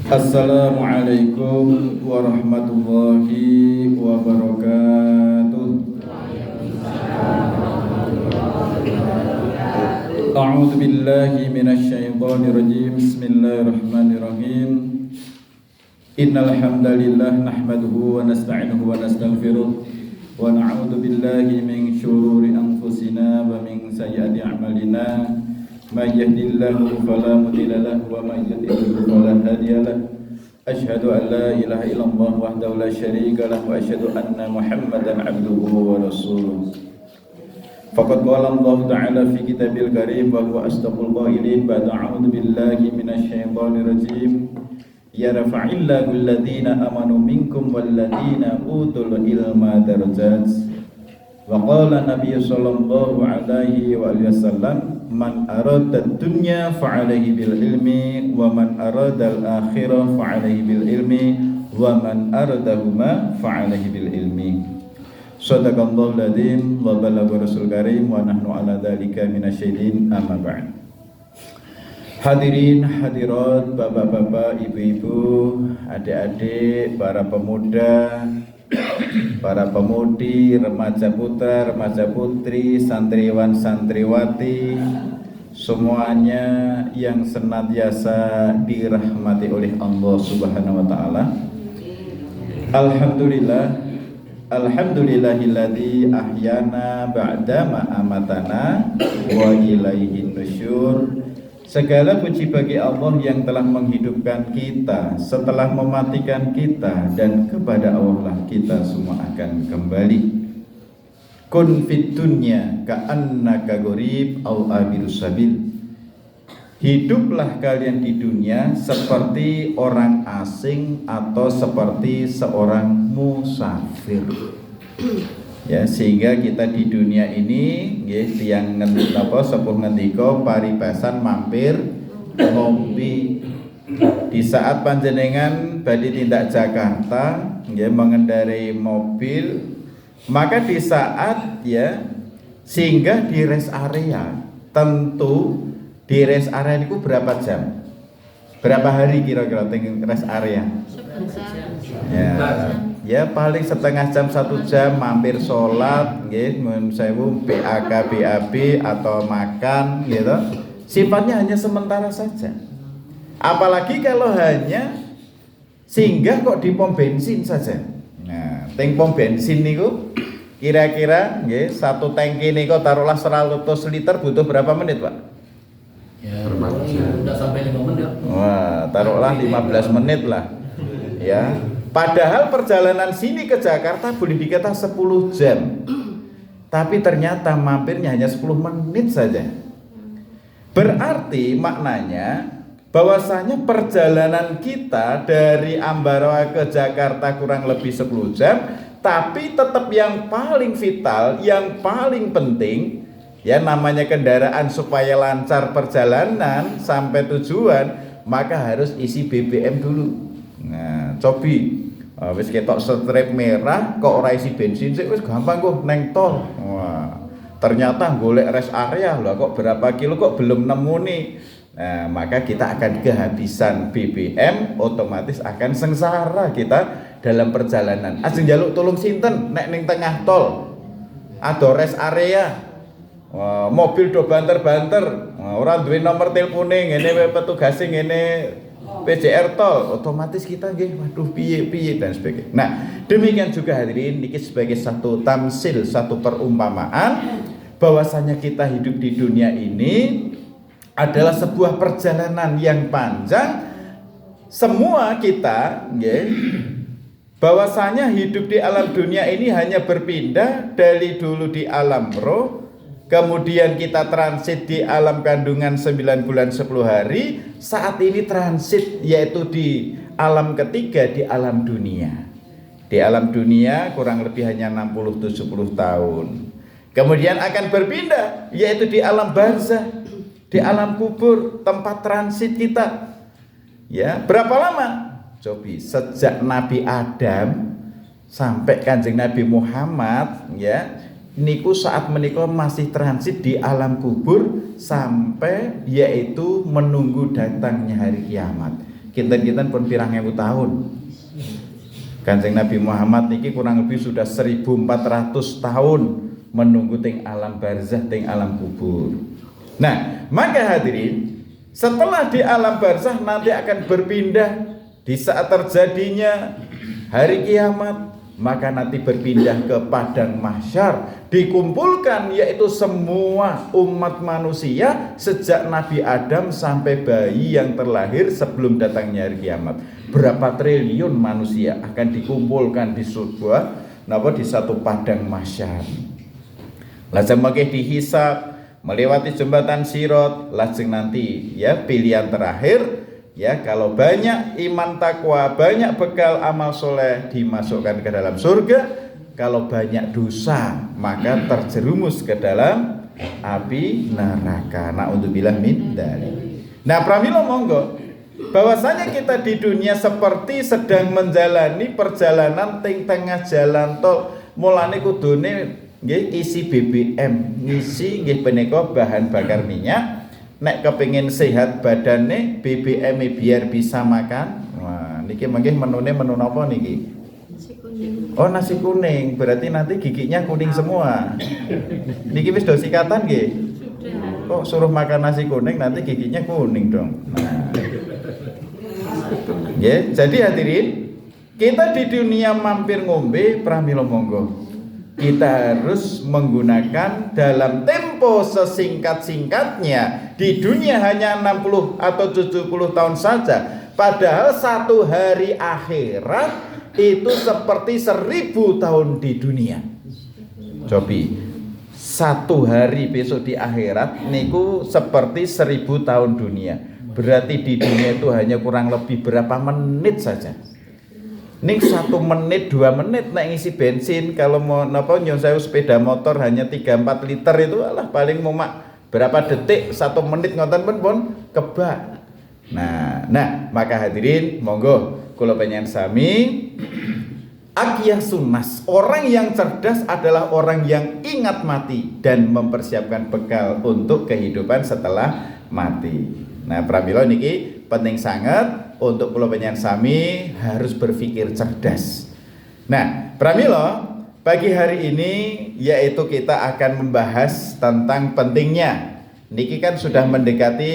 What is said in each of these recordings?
Assalamualaikum warahmatullahi wabarakatuh. A'udzu billahi minasyaitonir rajim. Bismillahirrahmanirrahim. Innal hamdalillah nahmaduhu wa nasta'inuhu wa nastaghfiruh wa na'udzu billahi min syururi anfusina wa min sayyiati a'malina. May yahdihillahu fala mudilla lahu wa may yudlil fala hadiya lahu. Asyhadu an la ilaha illallah wahdahu la syarika lahu wa asyhadu anna Muhammadan 'abduhu wa rasuluh. Faqad qala Allah ta'ala fi kitabil karim wa huwa asdaqul qailin ba'da a'udzu billahi minasyaitonir rajim. Ya rafa'illahu alladhina amanu minkum walladhina utul ilma darajat. Wa qala Nabi sallallahu alaihi wasallam, man arada dunya fa'alaihi bil ilmi wa man arada al akhirah fa'alaihi bil ilmi wa man aradahuma fa'alaihi bil ilmi. Shadaqallahul ladzim wa balagha rasul karim wa nahnu ala dzalika minasyaitin amma ba'd. Hadirin hadirat, bapak-bapak, ibu-ibu, adik-adik, para pemuda, para pemudi, remaja putra, remaja putri, santriwan, santriwati, semuanya yang senantiasa dirahmati oleh Allah Subhanahu wa taala. Alhamdulillahilladzi ahyana ba'dama amatana wa ilaihin nusyur. Segala puji bagi Allah yang telah menghidupkan kita setelah mematikan kita, dan kepada Allah lah kita semua akan kembali. Kun fid dunya ka'annaka gharib aw abirus sabil. Hiduplah kalian di dunia seperti orang asing atau seperti seorang musafir. Ya, sehingga kita di dunia ini nggih tiyang sepuh ngendika paribasan mampir ngombe. Di saat panjenengan badhe tindak Jakarta nggih mengendarai mobil, maka di saat ya singgah di rest area, tentu di rest area itu berapa jam? Berapa hari kira-kira teng rest area? Ya paling setengah jam, 1 jam mampir sholat nggih, mun sewu BAK BAB atau makan gitu. Sifatnya hanya sementara saja. Apalagi kalau hanya singgah kok di pom bensin saja. Nah, teng pom bensin niku kira-kira nggih satu tangki niku taruhlah 100 liter butuh berapa menit, Pak? Ya, udah sampai 5 menit. Wah, taruhlah 15 menit lah. Ya. Padahal perjalanan sini ke Jakarta boleh dikata 10 jam. Tapi ternyata mampirnya hanya 10 menit saja. Berarti maknanya bahwasanya perjalanan kita dari Ambarawa ke Jakarta kurang lebih 10 jam, tapi tetap yang paling vital, yang paling penting, ya namanya kendaraan supaya lancar perjalanan sampai tujuan, maka harus isi BBM dulu. Nah, cobi wis ketok strip merah kok ora isi bensin sik wis gampang kok neng tol. Wah, ternyata golek rest area lah kok berapa kilo kok belum nemu nih. Nah, maka kita akan kehabisan BBM, otomatis akan sengsara kita dalam perjalanan. Ajeng njaluk tulung sinten nek ning tengah tol ada rest area. Wah, mobil do banter-banter, ora duwe nomor telepone ngene petugase ngene PJR tol, otomatis kita nggih waduh piye dan sebagainya. Nah, demikian juga hadirin niki sebagai satu tamsil, satu perumpamaan bahwasanya kita hidup di dunia ini adalah sebuah perjalanan yang panjang. Semua kita nggih bahwasanya hidup di alam dunia ini hanya berpindah dari dulu di alam roh, kemudian kita transit di alam kandungan 9 bulan 10 hari. Saat ini transit yaitu di alam ketiga, di alam dunia. Di alam dunia kurang lebih hanya 60-70 tahun. Kemudian akan berpindah yaitu di alam barzah, di alam kubur, tempat transit kita. Ya, berapa lama? Cobi sejak Nabi Adam sampai Kanjeng Nabi Muhammad, ya, niku saat menika masih transit di alam kubur sampai yaitu menunggu datangnya hari kiamat. Kinten-kinten pun pirang ewu tahun. Kanjeng Nabi Muhammad niki kurang lebih sudah 1400 tahun menunggu ting alam barzah, ting alam kubur. Nah, maka hadirin, setelah di alam barzah nanti akan berpindah di saat terjadinya hari kiamat, maka nanti berpindah ke padang mahsyar, dikumpulkan yaitu semua umat manusia sejak Nabi Adam sampai bayi yang terlahir sebelum datangnya hari kiamat. Berapa triliun manusia akan dikumpulkan di di satu padang mahsyar. Lajeng mangke dihisab, melewati jembatan Sirat, lajeng nanti ya pilihan terakhir. Ya, kalau banyak iman takwa, banyak bekal amal soleh dimasukkan ke dalam surga. Kalau banyak dosa, maka terjerumus ke dalam api neraka. Na'udzubillah min dzalik. Nah, pramila monggo, bahwasanya kita di dunia seperti sedang menjalani perjalanan teng tengah jalan tol. Mulane kudune nggih isi BBM, ngisi nggih menika bahan bakar minyak. Nek kepingin sehat badannya, BBM biar bisa makan. Wah, niki mangke menune menu napa niki? Nasi kuning. Oh, nasi kuning. Berarti nanti giginya kuning semua. Niki wis do sikatan nggih? Sudah. Kok suruh makan nasi kuning nanti giginya kuning dong. Nah. Ya, jadi hadirin, kita di dunia mampir ngombe pramila monggo. Kita harus menggunakan dalam tempo sesingkat-singkatnya. Di dunia hanya 60 atau 70 tahun saja. Padahal satu hari akhirat itu seperti 1000 tahun di dunia. Cobi, satu hari besok di akhirat niku seperti 1000 tahun dunia. Berarti di dunia itu hanya kurang lebih berapa menit saja. Ning 1 menit 2 menit nek ngisi bensin, kalau mau napa nyon sewu sepeda motor hanya 3-4 liter itu alah paling mau berapa detik 1 menit ngoten pun kebak. Nah, maka hadirin monggo kula panjenengan sami Aqyasun nas, orang yang cerdas adalah orang yang ingat mati dan mempersiapkan bekal untuk kehidupan setelah mati. Nah, pramila niki penting sangat untuk kula panjenengan sami harus berpikir cerdas. Nah, pramila pagi hari ini yaitu kita akan membahas tentang pentingnya. Niki kan sudah mendekati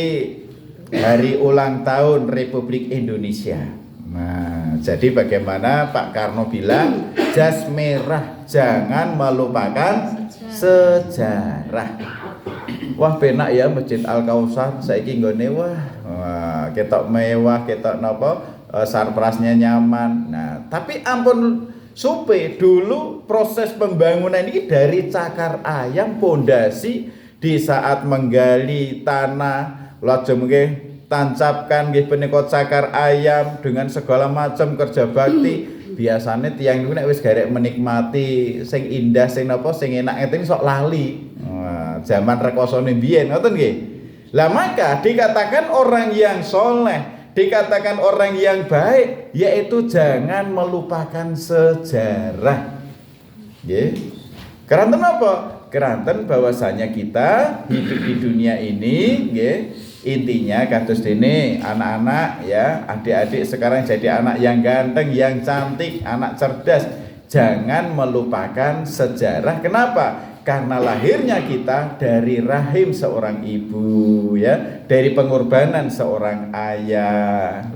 hari ulang tahun Republik Indonesia. Nah, jadi bagaimana Pak Karno bilang, jas merah jangan melupakan sejarah. Wah, penak ya Masjid Al Kausar saiki nggone wah ketok mewah, ketok napa sarprasnya nyaman. Nah, tapi ampun supe dulu proses pembangunan ini dari cakar ayam pondasi di saat menggali tanah lajeng nggih tancapkan nggih punika cakar ayam dengan segala macam kerja bakti. Biasanya tiang niku nek wis garek menikmati sing indah sing napa sing enak ngeten sok lali. Wah, zaman rekosone biyen ngoten nggih. Lah maka dikatakan orang yang soleh, dikatakan orang yang baik, yaitu jangan melupakan sejarah. Nggih. Keranten apa? Keranten bahwasanya kita hidup di dunia ini nggih. Intinya kados dene anak-anak ya, adik-adik sekarang jadi anak yang ganteng, yang cantik, anak cerdas. Jangan melupakan sejarah. Kenapa? Karena lahirnya kita dari rahim seorang ibu ya, dari pengorbanan seorang ayah.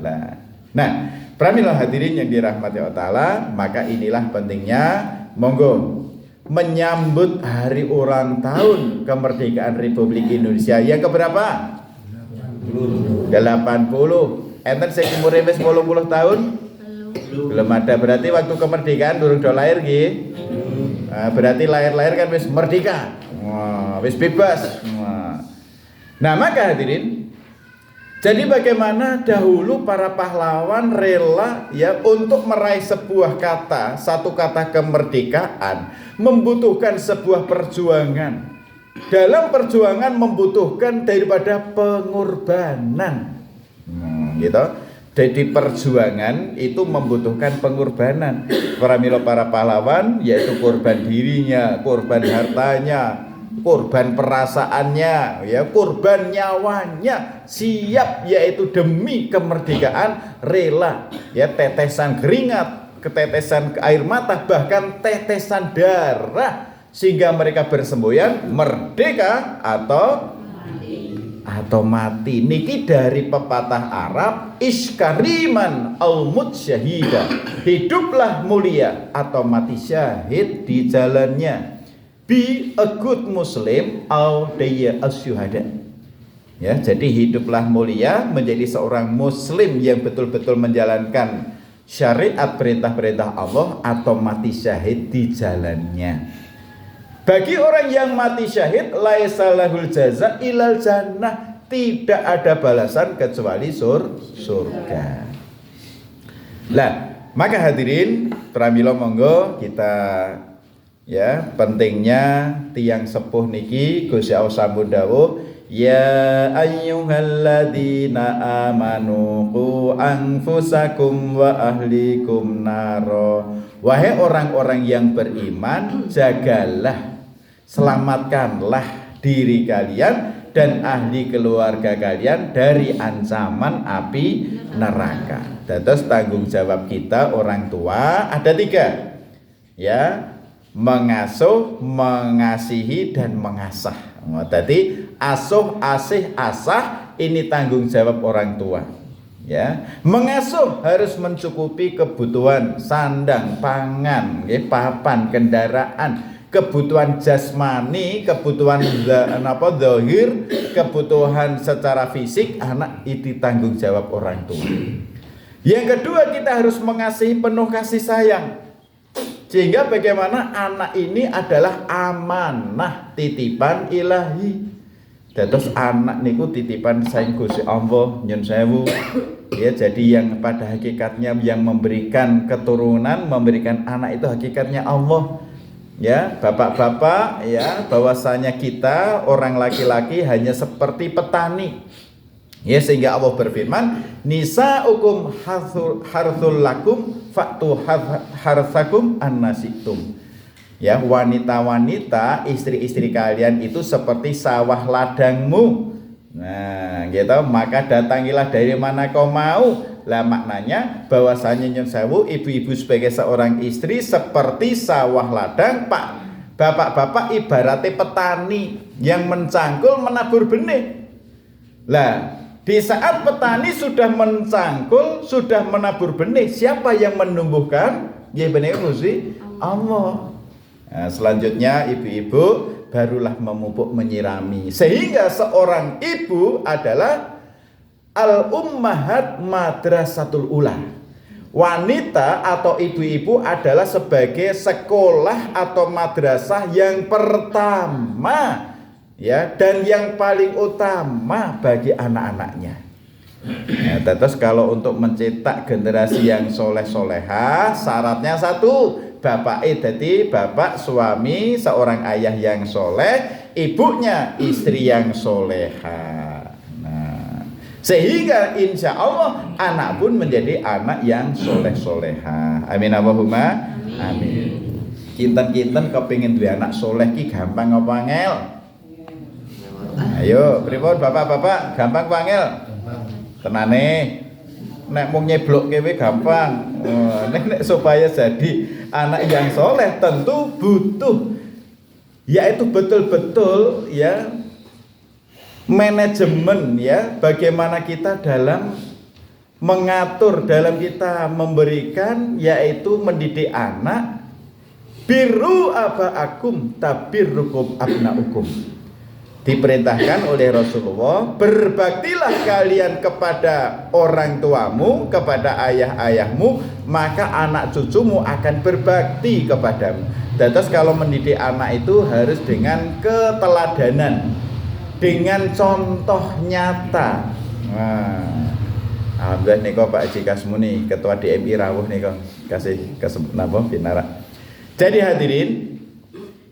Nah, pramila hadirin yang dirahmati Allah Ta'ala, maka inilah pentingnya monggo menyambut hari ulang tahun kemerdekaan Republik Indonesia yang keberapa? 80. Enten sing umure wis 80 tahun? Belum ada. Berarti waktu kemerdekaan durung do lahir nggih. Berarti lahir-lahir kan wis merdeka. Wah, wis bebas. Wah. Nah, maka hadirin, jadi bagaimana dahulu para pahlawan rela ya untuk meraih sebuah kata, satu kata kemerdekaan membutuhkan sebuah perjuangan. Dalam perjuangan membutuhkan daripada pengorbanan. Gitu. Jadi perjuangan itu membutuhkan pengorbanan. Pramila para pahlawan yaitu korban dirinya, korban hartanya, korban perasaannya, ya, korban nyawanya, siap yaitu demi kemerdekaan, rela, ya, tetesan keringat, ketetesan air mata, bahkan tetesan darah, sehingga mereka bersemboyan merdeka atau mati. Niki dari pepatah Arab, iskariman al-mut syahida, hiduplah mulia atau mati syahid di jalannya. Be a good Muslim au daya asyuhada. Ya, jadi hiduplah mulia menjadi seorang muslim yang betul-betul menjalankan syariat perintah-perintah Allah atau mati syahid di jalannya. Bagi orang yang mati syahid, laisa lahul jaza ilal jannah, tidak ada balasan kecuali surga. Lah, maka hadirin pramila monggo kita, ya, pentingnya tiang sepuh niki Gusti Allah sampun dawuh, ya ayyuhalladzina amanu qu anfusakum wa ahlikum naro. Wahai orang-orang yang beriman, jagalah, selamatkanlah diri kalian dan ahli keluarga kalian dari ancaman api neraka. Terus tanggung jawab kita orang tua ada 3, ya, mengasuh, mengasihi, dan mengasah. Jadi asuh, asih, asah ini tanggung jawab orang tua. Ya, mengasuh harus mencukupi kebutuhan sandang, pangan, papan, kendaraan, kebutuhan jasmani, kebutuhan zahir, kebutuhan secara fisik anak, itu tanggung jawab orang tua. Yang kedua, kita harus mengasihi penuh kasih sayang. Sehingga bagaimana anak ini adalah amanah titipan ilahi. Terus anak niku titipan saing Gusti Allah nyun sewu. Ya, jadi yang pada hakikatnya yang memberikan keturunan, memberikan anak itu hakikatnya Allah. Ya, bapak-bapak, ya, bahwasanya kita orang laki-laki hanya seperti petani. Ya, sehingga Allah berfirman, nisaukum harthul lakum fa'tu harthakum annasitum. Ya, wanita-wanita, istri-istri kalian itu seperti sawah ladangmu. Nah, gitu, maka datangilah dari mana kau mau. Lah maknanya bahwasanya nyun sewu, ibu-ibu sebagai seorang istri seperti sawah ladang, Pak. Bapak-bapak ibaratnya petani yang mencangkul menabur benih. Lah, di saat petani sudah mencangkul, sudah menabur benih, siapa yang menumbuhkan? Ya benar Gusti Allah. Nah, selanjutnya ibu-ibu barulah memupuk menyirami. Sehingga seorang ibu adalah al-ummahat madrasatul ula. Wanita atau ibu-ibu adalah sebagai sekolah atau madrasah yang pertama, ya, dan yang paling utama bagi anak-anaknya. Nah, terus kalau untuk mencetak generasi yang soleh-solehah, syaratnya 1, bapak jadi bapak suami seorang ayah yang soleh, ibunya istri yang soleha. Nah, sehingga insya Allah anak pun menjadi anak yang soleh-soleha. Amin Allahumma amin. Kinten-kinten kepingin duwe anak soleh ki gampang apa angel? Ayo, pripun bapak-bapak, gampang apa angel? Tenane, nek mung nyeblok kewe gampang. Nek supaya jadi anak yang soleh tentu butuh, yaitu betul-betul, ya, manajemen, ya, bagaimana kita dalam mengatur, dalam kita memberikan, yaitu mendidik anak. Birru abaakum tabirrukum abnaukum. Diperintahkan oleh Rasulullah, berbaktilah kalian kepada orang tuamu, kepada ayah-ayahmu, maka anak cucumu akan berbakti kepadamu. Terus kalau mendidik anak itu harus dengan keteladanan, dengan contoh nyata. Nah, alhamdulillah nih kok Pak Haji Kasmuni, Ketua DMI Rawuh nih kok kasih napa binara. Jadi hadirin,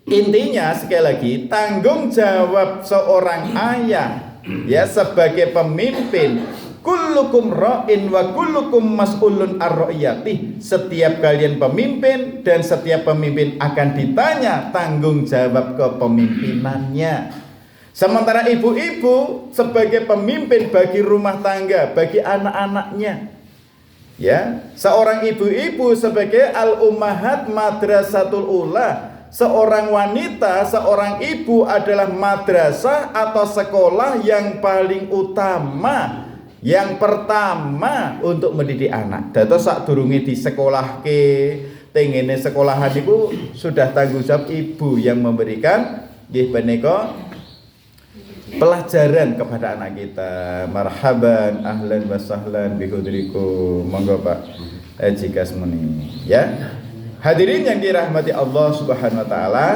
intinya sekali lagi tanggung jawab seorang ayah, ya, sebagai pemimpin kullukum ra'in wa kullukum mas'ulun ar-ra'iyatih. Setiap kalian pemimpin dan setiap pemimpin akan ditanya tanggung jawab kepemimpinannya. Sementara ibu-ibu sebagai pemimpin bagi rumah tangga, bagi anak-anaknya. Ya, seorang ibu-ibu sebagai al-ummahat madrasatul ula. Seorang wanita, seorang ibu adalah madrasah atau sekolah yang paling utama, yang pertama untuk mendidik anak. Dados sadurunge disekolahke, tengene sekolahan itu sudah tanggung jawab ibu yang memberikan nggih menika pelajaran kepada anak kita. Marhaban, ahlan wa sahlan bi hudrikum. Monggo Pak jika semeni ya. Hadirin yang dirahmati Allah Subhanahu wa taala,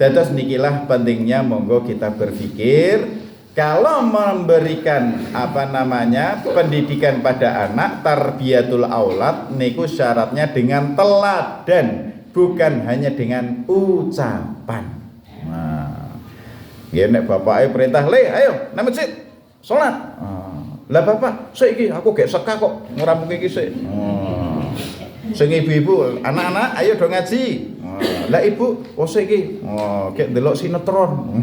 dados nikilah pentingnya monggo kita berpikir kalau memberikan pendidikan pada anak, tarbiyatul aulad niku syaratnya dengan teladan, bukan hanya dengan ucapan. Nah, ya nek bapake perintah, "Le, ayo nang masjid, salat." Lah bapak, saiki aku gek seka kok ngrampungi iki sik. Sing ibu-ibu, anak-anak ayo do ngaji. Lah ibu, saiki gek ndelok sinetron.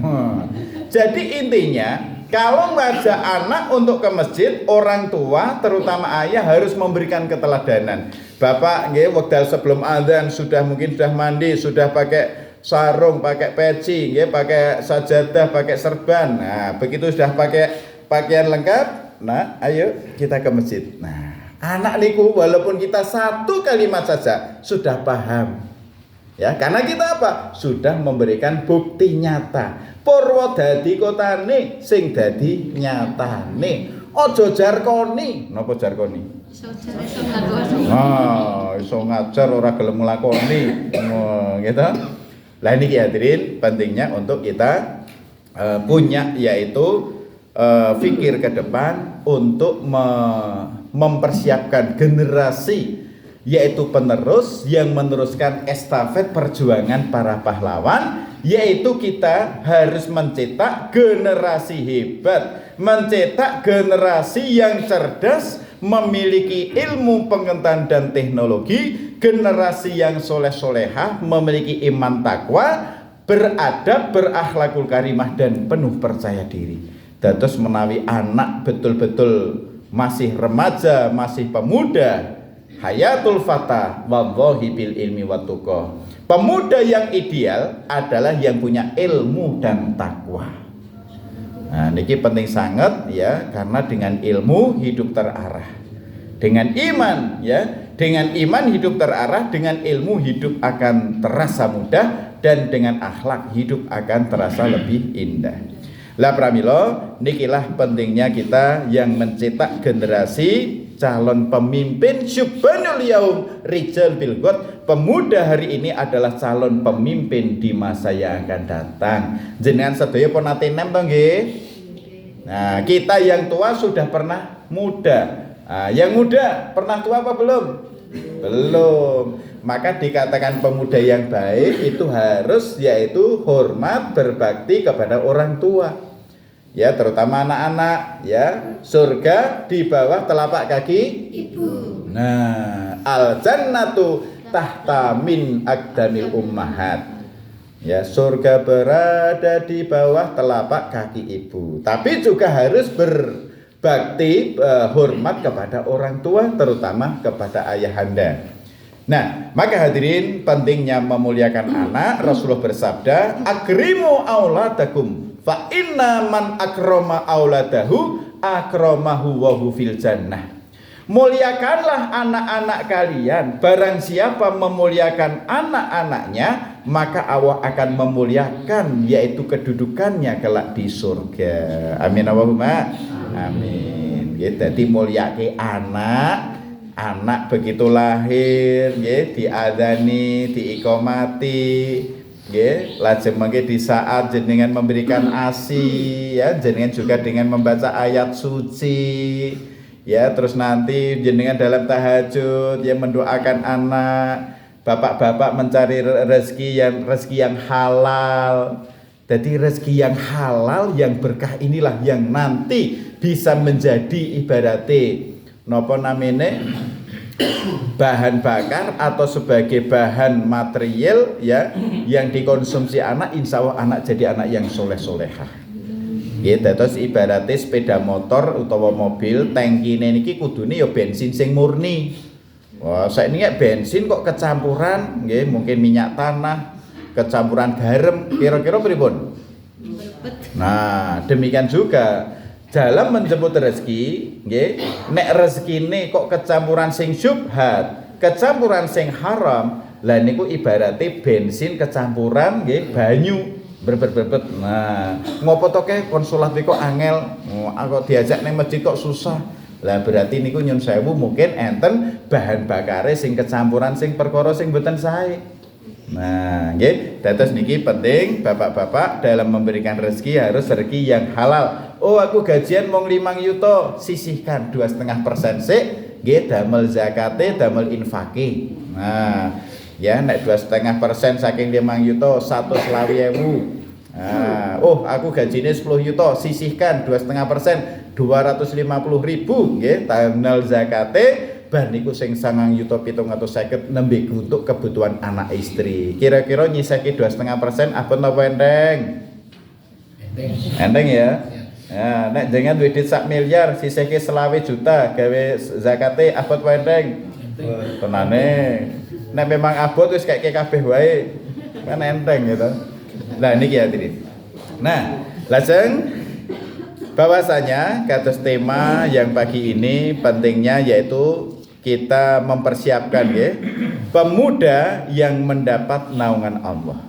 Jadi intinya kalau ngajak anak untuk ke masjid, orang tua terutama ayah harus memberikan keteladanan. Bapak nggih wekdal sebelum adzan sudah mandi, sudah pakai sarung, pakai peci, nggih, pakai sajadah, pakai serban. Nah, begitu sudah pakai pakaian lengkap, nah ayo kita ke masjid. Nah, anak niku walaupun kita satu kalimat saja sudah paham. Ya, karena kita apa? Sudah memberikan bukti nyata. Purwo dadi kotane, sing dadi nyatane. Aja jarkoni. Napa jarkoni? Iso nglakoni. Iso ngajar ora gelem nglakoni. Gitu. Lah ini hadirin pentingnya untuk kita punya yaitu fikir ke depan untuk mempersiapkan generasi yaitu penerus yang meneruskan estafet perjuangan para pahlawan, yaitu kita harus mencetak generasi hebat, mencetak generasi yang cerdas, memiliki ilmu pengetahuan dan teknologi, generasi yang soleh-solehah, memiliki iman takwa, beradab, berakhlakul karimah dan penuh percaya diri. Dados menawi anak betul-betul masih remaja, masih pemuda, hayatul fata wallahi bil ilmi wattuqa. Pemuda yang ideal adalah yang punya ilmu dan takwa. Nah, niki penting sangat ya, karena dengan ilmu hidup terarah. Dengan iman ya, dengan iman hidup terarah, dengan ilmu hidup akan terasa mudah dan dengan akhlak hidup akan terasa lebih indah. Lah pramila nikilah pentingnya kita yang mencetak generasi calon pemimpin syubbanul yaum rijal bil ghad. Pemuda hari ini adalah calon pemimpin di masa yang akan datang. Jenengan sedaya pun nate nem to nggih. Nah, kita yang tua sudah pernah muda. Nah, yang muda pernah tua apa belum? Belum. Maka dikatakan pemuda yang baik itu harus yaitu hormat, berbakti kepada orang tua. Ya, terutama anak-anak ya. Surga di bawah telapak kaki ibu. Nah, al jannatu tahta min aqdamil ummahat. Ya, surga berada di bawah telapak kaki ibu. Tapi juga harus berbakti hormat kepada orang tua, terutama kepada ayahanda. Nah, maka hadirin pentingnya memuliakan anak. Rasulullah bersabda, "Akrimu auladakum fa inna man akrama auladahu akramahu wa hu fil jannah." Muliakanlah anak-anak kalian. Barang siapa memuliakan anak-anaknya, maka Allah akan memuliakan yaitu kedudukannya kelak di surga. Amin Allahumma amin. Jadi mulyake anak begitu lahir nggih diadzani, diiqomati nggih, lajeng mangke di saat jenengan memberikan ASI ya, jenengan juga dengan membaca ayat suci ya, terus nanti jenengan dalam tahajud ya mendoakan anak, bapak-bapak mencari rezeki yang halal. Jadi rezeki yang halal yang berkah inilah yang nanti bisa menjadi ibaratnya napa namine bahan bakar atau sebagai bahan material ya yang dikonsumsi anak, insya Allah anak jadi anak yang soleh-solehah. Gitu, terus ibaratnya sepeda motor utawa mobil tangkine niki kudune ya bensin sing murni. Wah, saiki bensin kok kecampuran nggih, mungkin minyak tanah, kecampuran garam, kira-kira pripun? Nah, demikian juga dalam menjemput rezeki, nggih, nek rezekine kok kecampuran sing syubhat, kecampuran sing haram, lah niku ibarate bensin kecampuran nggih banyu berbet. Nah, ngopo to ke konsulat kok angel, kok diajak ning masjid kok susah. Lah berarti niku nyun sewu mungkin enten bahan bakare sing kecampuran sing perkara sing mboten sae. Nah, nggih, dados niki penting bapak-bapak dalam memberikan rezeki harus rezeki yang halal. Oh, aku gajian mung 5 yuta, sisihkan 2,5% sik, nggih damel zakate, damel infake. Nah, ya nek 2,5% saking 5 yuta 120.000. Nah, oh aku gajine 10 yuta, sisihkan 2,5%, 250.000 nggih damel zakate. Bar niku sing 9.750.000 nembe untuk kebutuhan anak istri. Kira-kira nyiseki 2,5% apa napa enteng? Enteng ya. Ya, nek jenengan duwe duit 1 miliar siseki 20 juta gawe zakate abot wae enteng. Tenane. Nek memang abot wis kaya kabeh wae. Kan enteng gitu. Nah niki ya Tri. Nah, lajeng bahwasanya kados tema yang pagi ini pentingnya yaitu kita mempersiapkan ya pemuda yang mendapat naungan Allah.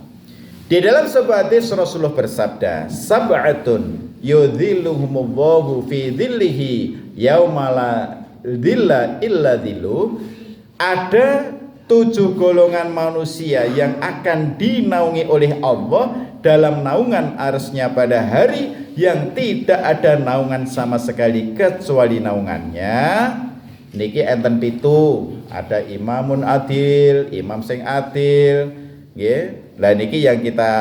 Di dalam sebuah hadis Rasulullah bersabda, sab'atun yudhilluhumullahu fi dhillihi yauma la dhilla illa dhillu. Ada 7 golongan manusia yang akan dinaungi oleh Allah dalam naungan arsy-Nya pada hari yang tidak ada naungan sama sekali kecuali naungannya. Niki enten 7, ada imamun adil, imam sing adil, nggih. Lah niki yang kita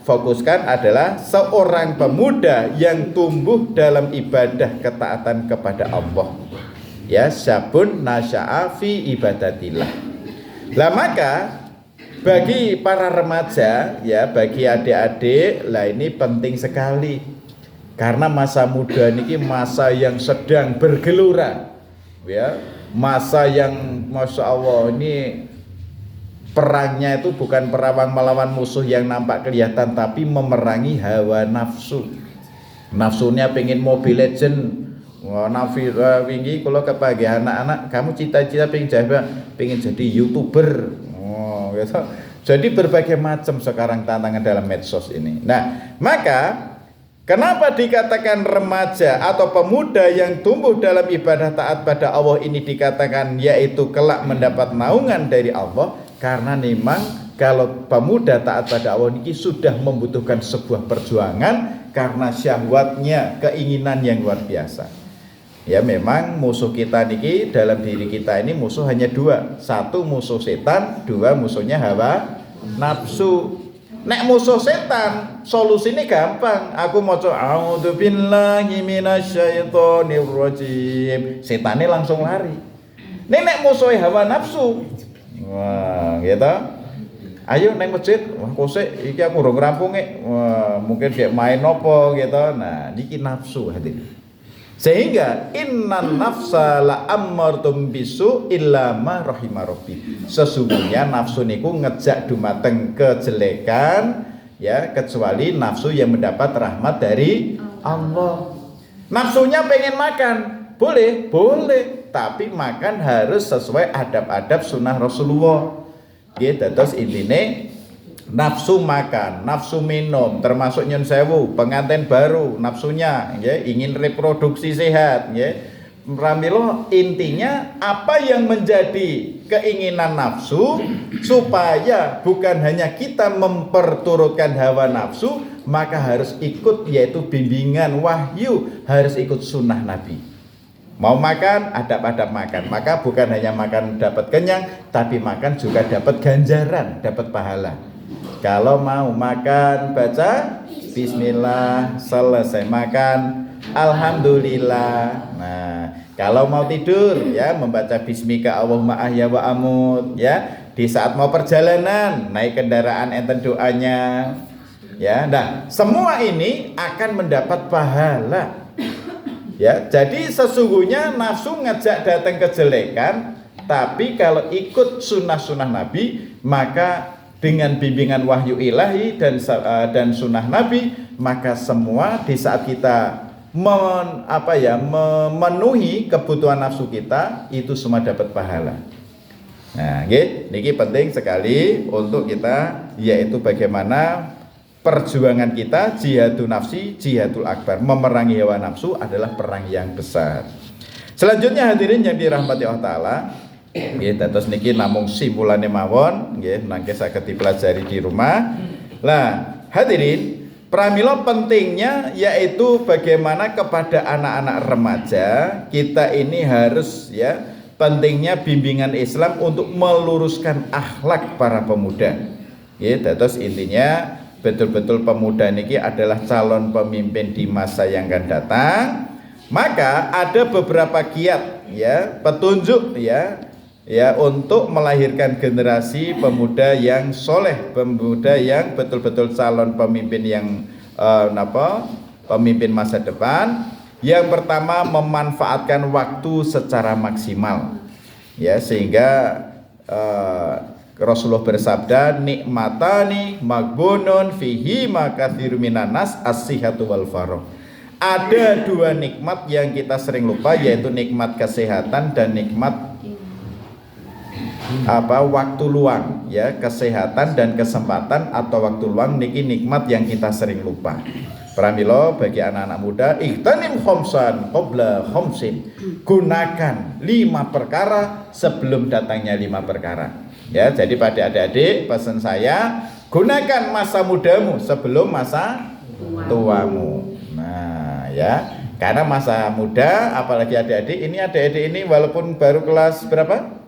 fokuskan adalah seorang pemuda yang tumbuh dalam ibadah ketaatan kepada Allah. Ya, syabun nasya'a fi ibadatillah. Lah maka bagi para remaja ya, bagi adik-adik, lah ini penting sekali. Karena masa muda niki masa yang sedang bergelora. Ya, masa yang Masya Allah ini perangnya itu bukan perang melawan musuh yang nampak kelihatan, tapi memerangi hawa nafsu. Nafsunya pengen Mobile Legend. Wah, nafi wingi kalau kepagi anak-anak, kamu cita-cita pengen jadi YouTuber. Oh, gitu. Jadi berbagai macam sekarang tantangan dalam medsos ini. Nah, maka kenapa dikatakan remaja atau pemuda yang tumbuh dalam ibadah taat pada Allah ini dikatakan yaitu kelak mendapat naungan dari Allah? Karena memang kalau pemuda taat pada Allah ini sudah membutuhkan sebuah perjuangan karena syahwatnya, keinginan yang luar biasa. Ya memang musuh kita niki dalam diri kita ini musuh hanya 2. 1 musuh setan, 2 musuhnya hawa nafsu. Nek musuh setan, solusinya gampang. Aku maca a'udzubillahi minasyaitonir rajim. Setane langsung lari. Nek musuh hawa nafsu. Wah, gitu. Ayo neng masjid. Wah, kosek iki aku urung rampunge. Wah, mungkin dia main nopo gitu. Nah, niki nafsu hadirin. Sehingga innan nafsa la ammartum bisu illa ma rahima rabbi. Sesungguhnya nafsu niku ngejak dumateng kejelekan ya, kecuali nafsu yang mendapat rahmat dari Allah. Nafsunya pengen makan, boleh, tapi makan harus sesuai adab-adab sunnah Rasulullah. Gitu, terus intine nafsu makan, nafsu minum, termasuk nyun sewu, pengantin baru, nafsunya ya, ingin reproduksi sehat ya. Pramila intinya apa yang menjadi keinginan nafsu supaya bukan hanya kita memperturutkan hawa nafsu, maka harus ikut yaitu bimbingan wahyu, harus ikut sunnah Nabi. Mau makan, adab-adab makan, maka bukan hanya makan dapat kenyang, tapi makan juga dapat ganjaran, dapat pahala. Kalau mau makan baca bismillah, selesai makan alhamdulillah. Nah, kalau mau tidur ya membaca bismika Allahumma ahya wa amut ya. Di saat mau perjalanan naik kendaraan enten doanya. Ya, nah semua ini akan mendapat pahala. Ya, jadi sesungguhnya nafsu ngajak datang kejelekan, tapi kalau ikut sunnah-sunnah Nabi, maka dengan bimbingan wahyu ilahi dan sunnah Nabi, maka semua di saat kita memenuhi kebutuhan nafsu kita, itu semua dapat pahala. Nah, ini penting sekali untuk kita, yaitu bagaimana perjuangan kita jihadun nafsi, jihadul akbar, memerangi hawa nafsu adalah perang yang besar. Selanjutnya hadirin yang dirahmati Allah Ta'ala, terus niki namung simulane mawon, nangke saged dipelajari di rumah. Lah, hadirin, pramila pentingnya yaitu bagaimana kepada anak-anak remaja kita ini harus pentingnya bimbingan Islam untuk meluruskan akhlak para pemuda. Terus intinya betul-betul pemuda niki adalah calon pemimpin di masa yang akan datang. Maka ada beberapa kiat petunjuk untuk melahirkan generasi pemuda yang soleh, pemuda yang betul-betul calon pemimpin yang pemimpin masa depan. Yang pertama, memanfaatkan waktu secara maksimal, sehingga Rasulullah bersabda, nikmatani magbunun fihi makatsirun minan nas as-sihhatu wal faragh. Ada dua nikmat yang kita sering lupa, yaitu nikmat kesehatan dan nikmat waktu luang, kesehatan dan kesempatan atau waktu luang niki nikmat yang kita sering lupa. Pramila bagi anak-anak muda, ightanim khamsan qabla khamsin. Gunakan 5 perkara sebelum datangnya 5 perkara. Jadi pada adik-adik pesan saya, gunakan masa mudamu sebelum masa tuamu. Nah, karena masa muda, apalagi adik-adik ini walaupun baru kelas berapa?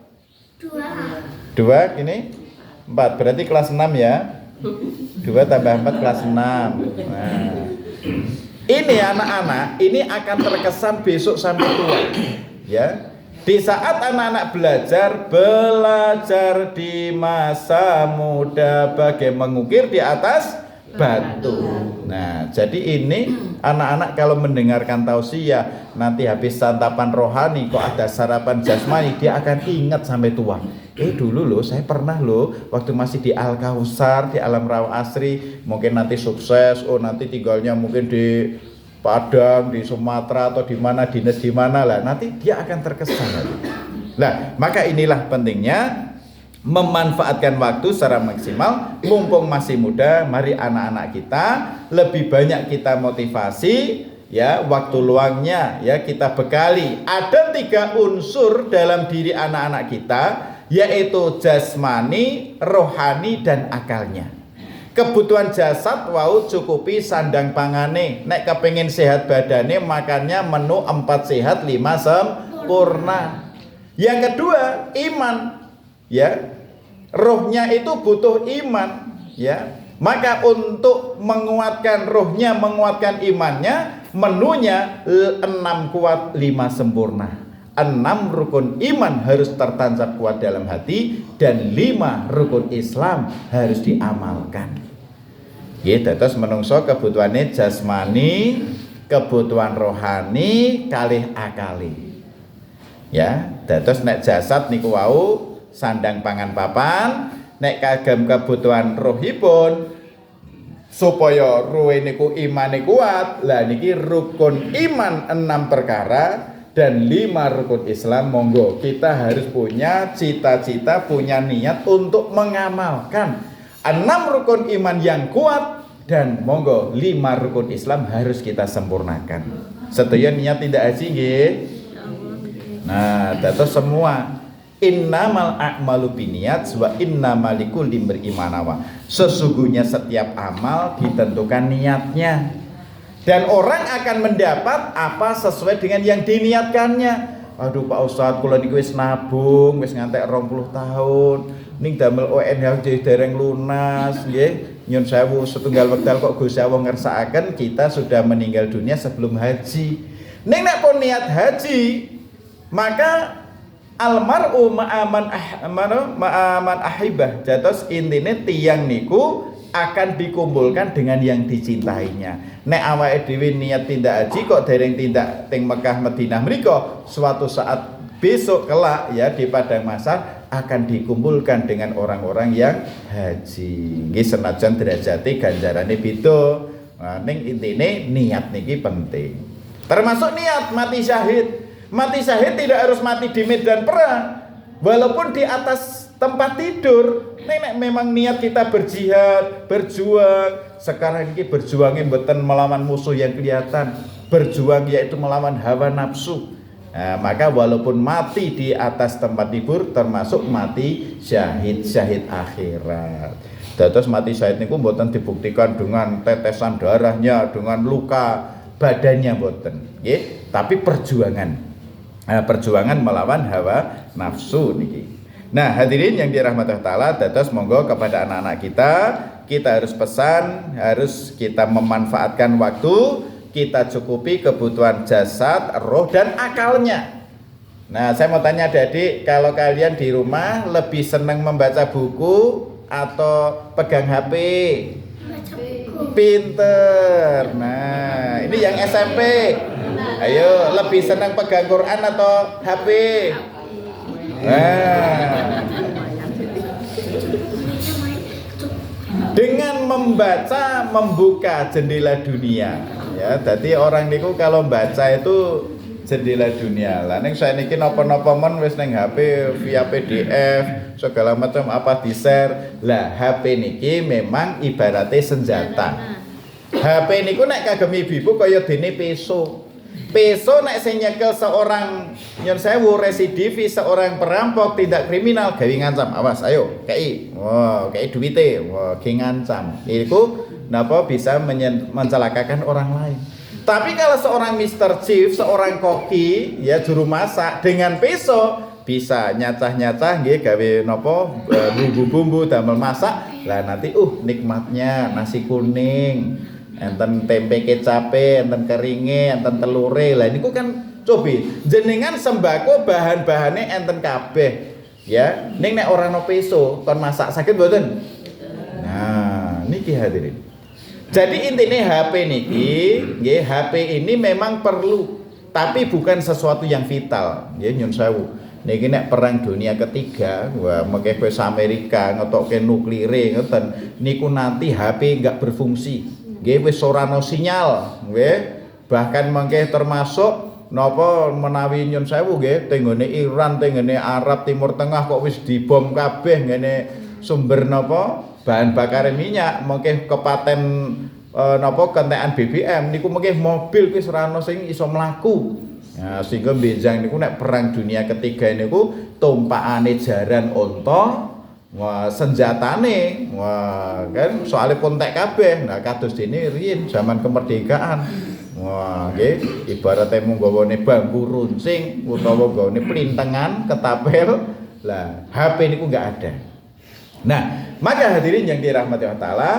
2 ini 4, berarti kelas 6 ya. 2 tambah 4 kelas 6. Nah, ini anak-anak ini akan terkesan besok sampai tua. Di saat anak-anak belajar di masa muda bagai mengukir di atas batu. Nah, jadi ini anak-anak kalau mendengarkan tausiah, nanti habis santapan rohani kok ada sarapan jasmani, dia akan ingat sampai tua. Dulu loh saya pernah waktu masih di Al-Kausar, di Alam Rawah Asri, mungkin nanti sukses, nanti tinggalnya mungkin di Padang, di Sumatera atau di mana, dinas di mana lah, nanti dia akan terkesan. Nah, maka inilah pentingnya memanfaatkan waktu secara maksimal, mumpung masih muda. Mari anak-anak kita lebih banyak kita motivasi, waktu luangnya kita bekali. Ada 3 unsur dalam diri anak-anak kita, yaitu jasmani, rohani, dan akalnya. Kebutuhan jasad wau cukupi sandang pangane, nek kepengin sehat badane makannya menu 4 sehat 5 sempurna. Yang kedua, iman, rohnya itu butuh iman, maka untuk menguatkan rohnya, menguatkan imannya, menunya 6 kuat 5 sempurna. 6 rukun iman harus tertancap kuat dalam hati, dan 5 rukun Islam harus diamalkan. Terus menungso kebutuhannya jasmani, kebutuhan rohani, kalih akali. Terus nek jasad niku wau sandang pangan papan, nek kagem kebutuhan rohipun supaya ruhe niku imane kuat. Lah niki rukun iman 6 perkara dan 5 rukun Islam. Monggo kita harus punya cita-cita, punya niat untuk mengamalkan 6 rukun iman yang kuat, dan monggo 5 rukun Islam harus kita sempurnakan. Setuju niat tidak haji nggih? Nah, terus semua innamal a'malu binniyat wa innamal likulli imri'in ma nawa. Sesungguhnya setiap amal ditentukan niatnya, dan orang akan mendapat apa sesuai dengan yang diniatkannya. Aduh Pak Ustadz, kula niku wis nabung wis ngantek 20 tahun ning damel ONH dereng lunas nggih. nyun sewu setunggal wekdal kok Gusti Allah ngersakaken kita sudah meninggal dunia sebelum haji. Ning nek pun niat haji, maka almar'u ma'aman ahibah. Jatos intine tiyang niku akan dikumpulkan dengan yang dicintainya. Nek awake dhewe niat tindak haji kok dereng tindak teng Mekah Madinah mriku, suatu saat besok kelak ya di padang mahsyar akan dikumpulkan dengan orang-orang yang haji. Nggih senajan derajate ganjarane beda. Nah, ning intine niat niki penting. Termasuk niat mati syahid. Mati syahid tidak harus mati di medan perang. Walaupun di atas tempat tidur. Nek memang niat kita berjihad, berjuang. Sekarang ini berjuangnya mboten melawan musuh yang kelihatan. Berjuang yaitu melawan hawa nafsu. Nah, maka walaupun mati di atas tempat tidur termasuk mati syahid akhirat. Terus mati syahid niku mboten dibuktikan dengan tetesan darahnya, dengan luka badannya mboten, nggih, tapi perjuangan. Perjuangan melawan hawa nafsu niki. Nah, hadirin yang dirahmati Allah Taala, terus monggo kepada anak-anak kita harus pesan, harus kita memanfaatkan waktu. Kita cukupi kebutuhan jasad, roh dan akalnya. Nah, saya mau tanya adik-adik, kalau kalian di rumah lebih senang membaca buku atau pegang HP? Pinter. Nah, ini yang SMP. Ayo, lebih senang pegang Quran atau HP? Nah, dengan membaca membuka jendela dunia. Ya, jadi orang niku kalau baca itu jendela dunia. Lah ning saya niki napa-napa men wis ning HP via PDF segala macam apa di-share. Lah HP niki memang ibaratnya senjata. HP niku nek kagem ibu kaya dene peso. Peso nek sing nyekel seorang nyun sewu residivis, seorang perampok tidak kriminal gawe ngancam. Awas ayo kei. Wah, kei duwite. Wah, ge ngancam. Iku napa bisa mencelakakan orang lain. Tapi kalau seorang Mr. Chief, seorang koki, ya juru masak dengan peso bisa nyacah-nyacah nggih gawe napa bumbu-bumbu damel masak. Lah nanti nikmatnya nasi kuning, enten tempe kecape, enten keringe, enten telure. Lah niku kan cobi jenengan sembako bahan-bahane enten kabeh. Ya, ning nek ora ono peso kon masak sakit mboten? Nah, niki hadirin. Jadi intinya HP niki, nggih, HP ini memang perlu, tapi bukan sesuatu yang vital, nggih nyun sewu. Niki nek perang dunia ketiga, wah mengke wis Amerika ngetokke nuklire ngoten, niku nanti HP enggak berfungsi. Nggih wis ora ono sinyal, nggih. Bahkan mengke termasuk napa menawi nyun sewu nggih, tenggone Iran, tenggone Arab Timur Tengah kok wis dibom kabeh ngene sumber napa bahan bakar minyak, mungkin kepaten napa kentekan BBM niku mungkin mobil wis ora ono sing iso mlaku. Nah, sehingga benjang niku nek perang dunia ketiga niku tumpakane jaran unta, wah senjatane, wah kan soalnya pontek kabeh. Nah, kados dene riyin zaman kemerdekaan. Wah, nggih, ibaratnya munggawane bambu runcing utawa gone plintengan ketapel. Lah, HP niku enggak ada. Nah, maka hadirin yang dirahmati Allah Ta'ala,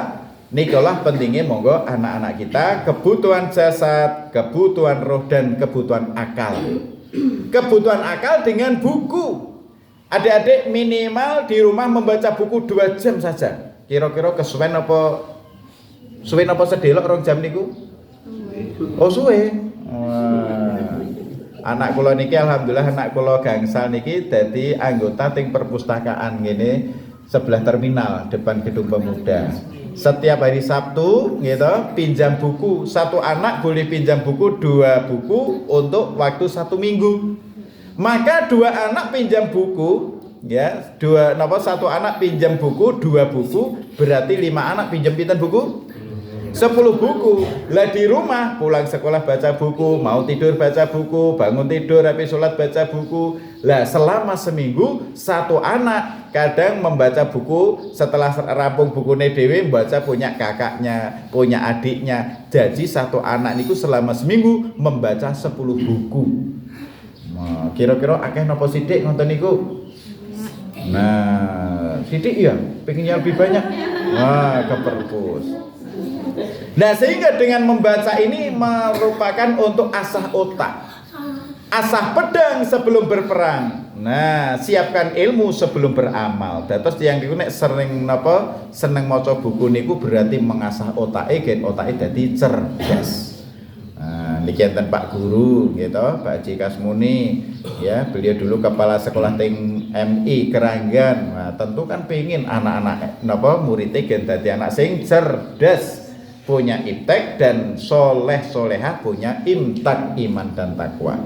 nikolah pentingnya monggo anak-anak kita kebutuhan jasad, kebutuhan roh dan kebutuhan akal. Kebutuhan akal dengan buku. Adik-adik minimal di rumah membaca buku 2 jam saja. Kira-kira kesuwen apa sedelok 2 jam niku? Oh suwe. Anak kula niki alhamdulillah anak kula gangsal niki dadi anggota ting perpustakaan ngene sebelah terminal depan gedung pemuda. Setiap hari Sabtu gitu pinjam buku, satu anak boleh pinjam buku 2 buku untuk waktu 1 minggu. Maka 2 anak pinjam buku ya, satu anak pinjam buku 2 buku berarti 5 anak pinjam pinten buku 10 buku. Lah di rumah pulang sekolah baca buku, mau tidur baca buku, bangun tidur habis sholat baca buku. Lah selama seminggu 1 anak kadang membaca buku, setelah rampung bukune dhewe membaca punya kakaknya, punya adiknya. Jadi 1 anak niku selama seminggu membaca 10 buku. Nah, kira-kira akeh napa sithik ngonten niku? Nah, sithik ya, pengennya lebih banyak. Wah, ke perpus. Nah, sehingga dengan membaca ini merupakan untuk asah otak. Asah pedang sebelum berperang. Nah, siapkan ilmu sebelum beramal. Dados tiyang niku nek sering napa seneng maca buku niku berarti mengasah otake gen otake dadi cerdas. Nah, niki enten Pak Guru gitu, Pak Haji Kasmuni ya, beliau dulu kepala sekolah ting MI Keranggan. Nah, tentu kan pengin anak-anak napa muridé gen dadi anak sing cerdas, punya iptek dan soleh solehah, punya imtak iman dan takwa.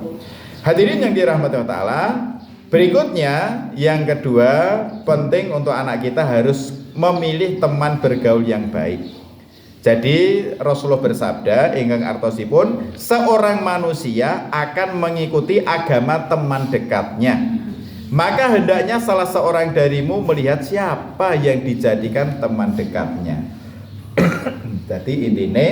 Hadirin yang dirahmati Allah Ta'ala, berikutnya yang kedua penting untuk anak kita harus memilih teman bergaul yang baik. Jadi Rasulullah bersabda ingkang artosipun seorang manusia akan mengikuti agama teman dekatnya. Maka hendaknya salah seorang darimu melihat siapa yang dijadikan teman dekatnya. Jadi intinya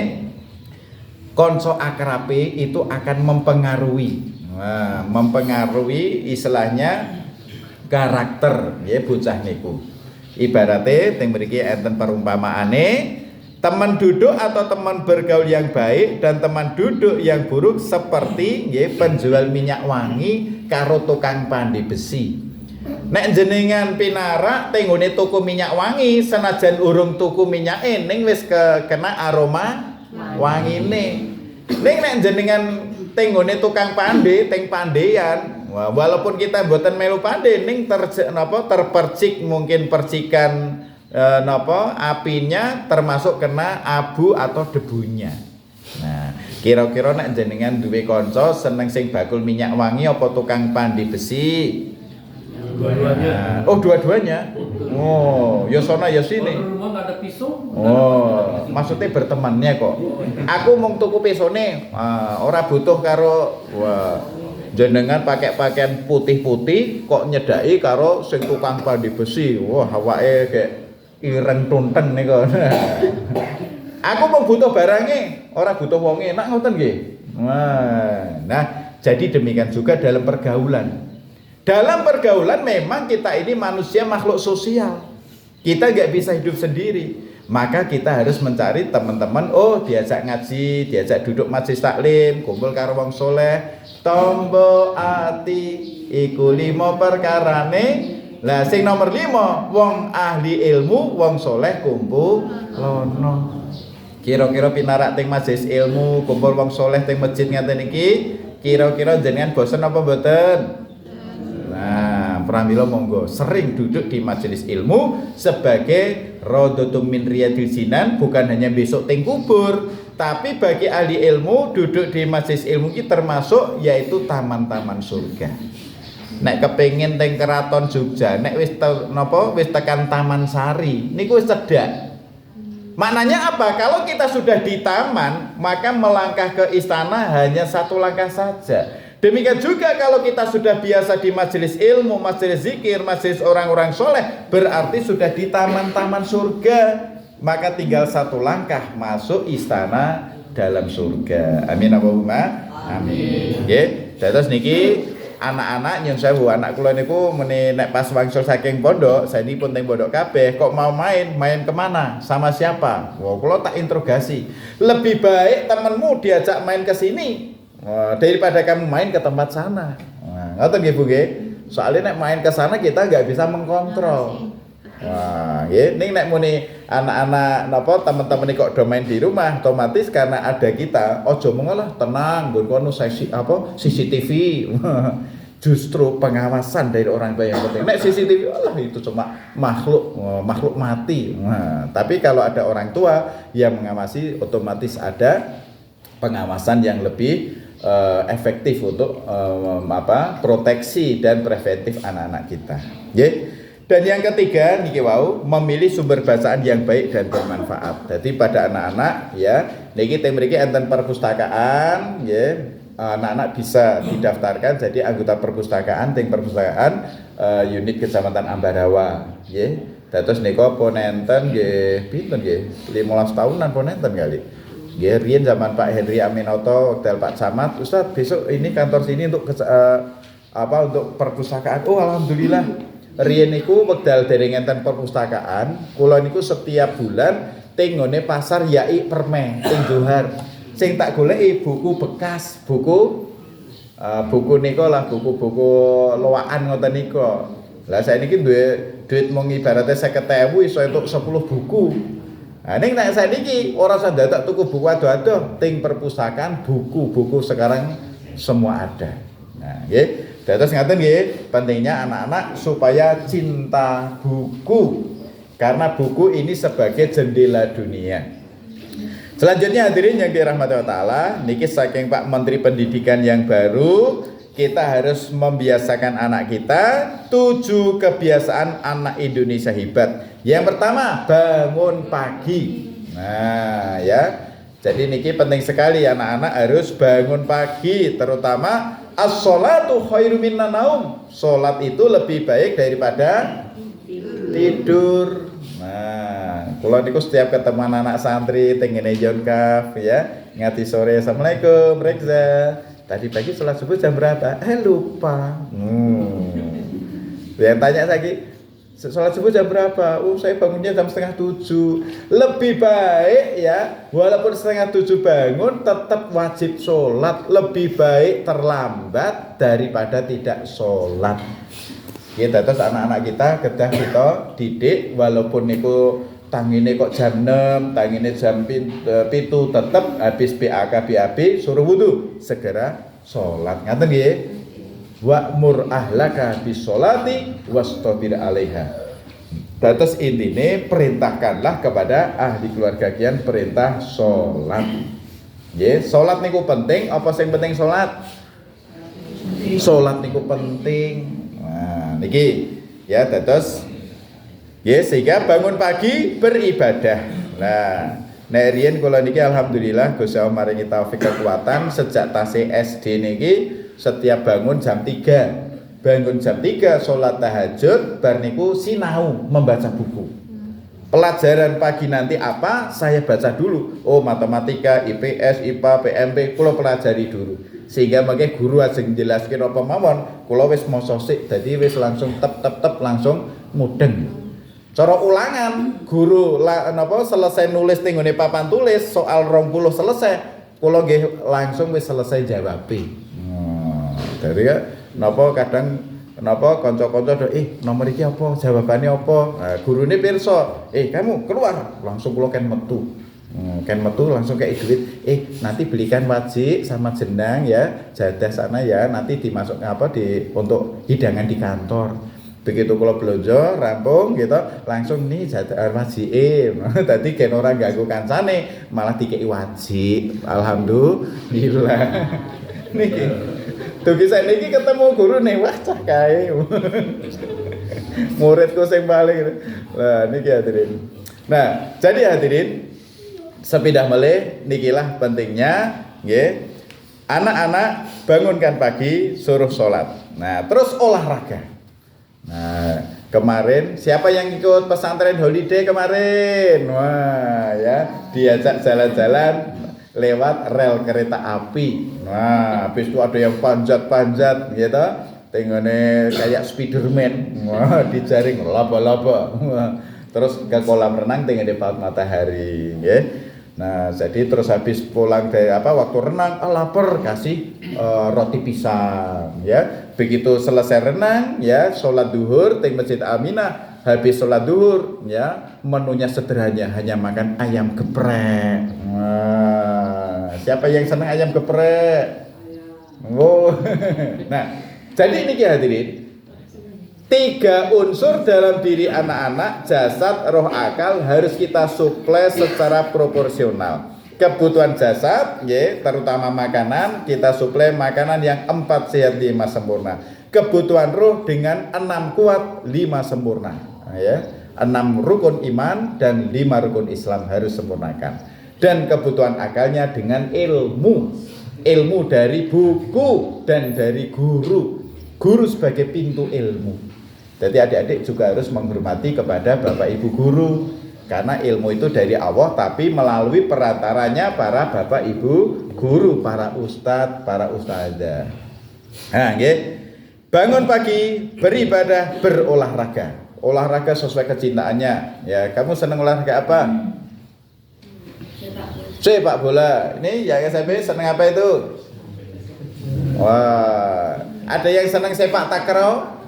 konco akrabe itu akan mempengaruhi. Nah, mempengaruhi istilahnya karakter ya bocah niku. Ibaratnya teng mriki enten perumpamaane teman duduk atau teman bergaul yang baik dan teman duduk yang buruk seperti nggih penjual minyak wangi karo tukang pandai besi. Nek jenengan pinarak tenggone tuku minyak wangi senajan urung tuku minyake ning wis kena aroma wangine. Ning nek jenengan tenggone tukang pandai teng pandean, walaupun kita mboten melu pandai ning terpercik mungkin percikan apinya termasuk kena abu atau debunya. Nah, kira-kira nek jenengan duwe kanca seneng sing bakul minyak wangi apa tukang pandai besi? Dua-duanya. Oh, dua-duanya. Oh, ya sono ya sini. Rumah nggak ada pisau. Oh, maksudnya bertemannya kok. Aku mau tuku pisone, ora butuh karo jenengan pakai pakaian putih-putih kok nyedaki karo sing tukang pandai besi. Wah, awake kayak ireng tunteng nih kok. Aku mau butuh barangnya, ora butuh wonge, nak ngoten nggih. Nah, jadi demikian juga dalam pergaulan. Dalam pergaulan memang kita ini manusia makhluk sosial. Kita nggak bisa hidup sendiri. Maka kita harus mencari teman-teman, diajak ngaji, diajak duduk majelis taklim, kumpul karo wong soleh. Tombo ati iku 5 perkarane. Lah sing nomor 5, wong ahli ilmu, wong soleh kumpul lono. Kira-kira pinarak teng majelis ilmu, kumpul wong soleh teng masjid ngaten iki, kira-kira jenengan bosen apa mboten? Nah, pramila monggo sering duduk di majelis ilmu sebagai rodotum min riyadil jinan, bukan hanya besok teng kubur, tapi bagi ahli ilmu duduk di majelis ilmu ini termasuk yaitu taman-taman surga. Nek kepengin teng keraton Jogja, nek wis tekan Taman Sari, niku wis cedak. Maknanya apa? Kalau kita sudah di taman, maka melangkah ke istana hanya satu langkah saja. Demikian juga kalau kita sudah biasa di majelis ilmu, majelis zikir, majelis orang-orang soleh, berarti sudah di taman-taman surga. Maka tinggal satu langkah masuk istana dalam surga. Amin Allahumma amin. Nggih, terus niki anak-anak nyun sewu, anak kula niku meni nek pas wangsul saking pondok, saya ini pun teng pondok kabeh, kok mau main kemana? Sama siapa? Wah, kula tak interogasi. Lebih baik temanmu diajak main ke sini. Daripada kamu main ke tempat sana. Ngoten nggih Bu nggih. Soalnya nek main ke sana kita nggak bisa mengkontrol. Wah, nggih ning nek muni anak-anak napa teman-teman kok do main di rumah, otomatis karena ada kita, ojo mengolah tenang, nggon kono CCTV. Justru pengawasan dari orang tua yang penting. Nek CCTV Allah itu cuma makhluk mati. Tapi kalau ada orang tua yang mengawasi, otomatis ada pengawasan yang lebih efektif untuk proteksi dan preventif anak-anak kita. Nggih. Dan yang ketiga niki wau memilih sumber bacaan yang baik dan bermanfaat. Jadi pada anak-anak ya, niki teng mriki enten perpustakaan nggih. Anak-anak bisa didaftarkan jadi anggota perpustakaan teng perpustakaan unit Kecamatan Ambarawa nggih. Dados nika pun enten nggih pinten nggih 15 tahunan pun enten kali. Nggih riyen zaman Pak Henry Aminoto waktu Pak Camat, Ustaz besok ini kantor sini untuk untuk perpustakaan. Oh alhamdulillah. riyen niku wekdal dereng enten perpustakaan, kula niku setiap bulan teng nggone pasar Yai Permen teng Johar. Sing tak goleki buku bekas, buku nika lah buku-buku loakan ngoten nika. Lah saiki duwe duit mung ibarate 50.000 iso entuk 10 buku. Nah ning nek saiki ora usah dadak tuku buku ado-ado, ting perpustakaan buku-buku sekarang semua ada. Nah, nggih. Dados ngaten nggih, pentingnya anak-anak supaya cinta buku. Karena buku ini sebagai jendela dunia. Selanjutnya hadirin yang dirahmati Allah Ta'ala, niki saking Pak Menteri Pendidikan yang baru, kita harus membiasakan anak kita 7 kebiasaan anak Indonesia hebat. Yang pertama, bangun pagi. Nah, ya. Jadi niki penting sekali anak-anak harus bangun pagi, terutama as-sholatu khairum minan naum. Salat itu lebih baik daripada tidur. Nah, kula niku setiap ketemu anak santri teng ngene John Kaf ya, ngati sore assalamualaikum Rekza. Tadi pagi sholat subuh jam berapa? Lupa. Yang tanya lagi, sholat subuh jam berapa? Saya bangunnya jam 6:30. Lebih baik ya, walaupun 6:30 bangun, tetap wajib sholat. Lebih baik terlambat daripada tidak sholat. Kita terus anak-anak kita kedah kita didik, walaupun niku tangine kok jam 6, tangine jam 7, tetap habis BAB suruh wudu, segera sholat. Ngaten nggih? Wa'mur ahlaka bisolati wastabir 'alaiha. Terus intine perintahkanlah kepada ahli keluarga kalian perintah sholat. Nggih, sholat niku penting, apa sing penting sholat? Sholat niku penting. Nah, niki ya terus ya sehingga bangun pagi beribadah. Nah, nek riyen kula niki alhamdulillah Gusti Allah maringi taufik kekuatan sejak tasih SD niki setiap bangun jam 3. Bangun jam 3 salat tahajud bar niku sinau membaca buku. Pelajaran pagi nanti apa? Saya baca dulu. Oh, matematika, IPS, IPA, PMP kula pelajari dulu. Sehingga makanya guru ajeng jelaskin apa mawon, kula wis maca sik dadi wis langsung tep langsung mudeng. Cara ulangan, guru napa selesai nulis ning ngene papan tulis soal 20 selesai, kula nggih langsung wis selesai jawab. Dari ya napa kadang napa kanca-kanca nomor iki apa, jawabane apa. Nah, gurune pirsa, kamu keluar, langsung kula ken metu. Langsung kayak duit, nanti belikan wajik sama jenang ya, jadah sana ya, nanti dimasuk untuk hidangan di kantor. Begitu kalau belanja rampung gitu, langsung nih jadah wajik. Tadi kan orang ganggu kancane, malah dikei wajik. Alhamdulillah. Niki, tuh kisah niki ketemu guru nih, wah cah kae. Muridku sing paling. Lah niki hadirin. Nah, jadi hadirin sepindah melih nikilah pentingnya nggih. Anak-anak bangunkan pagi suruh sholat. Nah, terus olahraga. Nah, kemarin siapa yang ikut pesantren holiday kemarin? Wah, ya, diajak jalan-jalan lewat rel kereta api. Nah, habis itu ada yang panjat-panjat gitu. Tengone kayak Spiderman. Wah, dijaring laba-laba. Terus ke kolam renang tengene paut matahari, nggih. Nah, jadi terus habis pulang dari waktu renang, lapar kasih roti pisang, ya. Begitu selesai renang, ya, sholat duhur di Masjid Aminah. Habis sholat duhur, ya, menunya sederhana, hanya makan ayam geprek. Wah, siapa yang senang ayam geprek? Oh, nah, jadi ini hadirin. 3 unsur dalam diri anak-anak, jasad, roh, akal harus kita suplai secara proporsional. Kebutuhan jasad, ya, terutama makanan, kita suplai makanan yang 4 sehat 5 sempurna. Kebutuhan roh dengan 6 kuat 5 sempurna, ya. 6 rukun iman dan 5 rukun Islam harus sempurnakan. Dan kebutuhan akalnya dengan ilmu dari buku dan dari guru sebagai pintu ilmu. Jadi adik-adik juga harus menghormati kepada bapak ibu guru, karena ilmu itu dari Allah tapi melalui perantaranya para bapak ibu guru, para ustadz, para ustadzah. Nah, nggih. bangun pagi, beribadah, berolahraga. Olahraga sesuai kecintaannya. Ya, kamu senang olahraga apa? Sepak bola. Ini yang SMP senang apa itu? Wah, ada yang senang sepak takraw?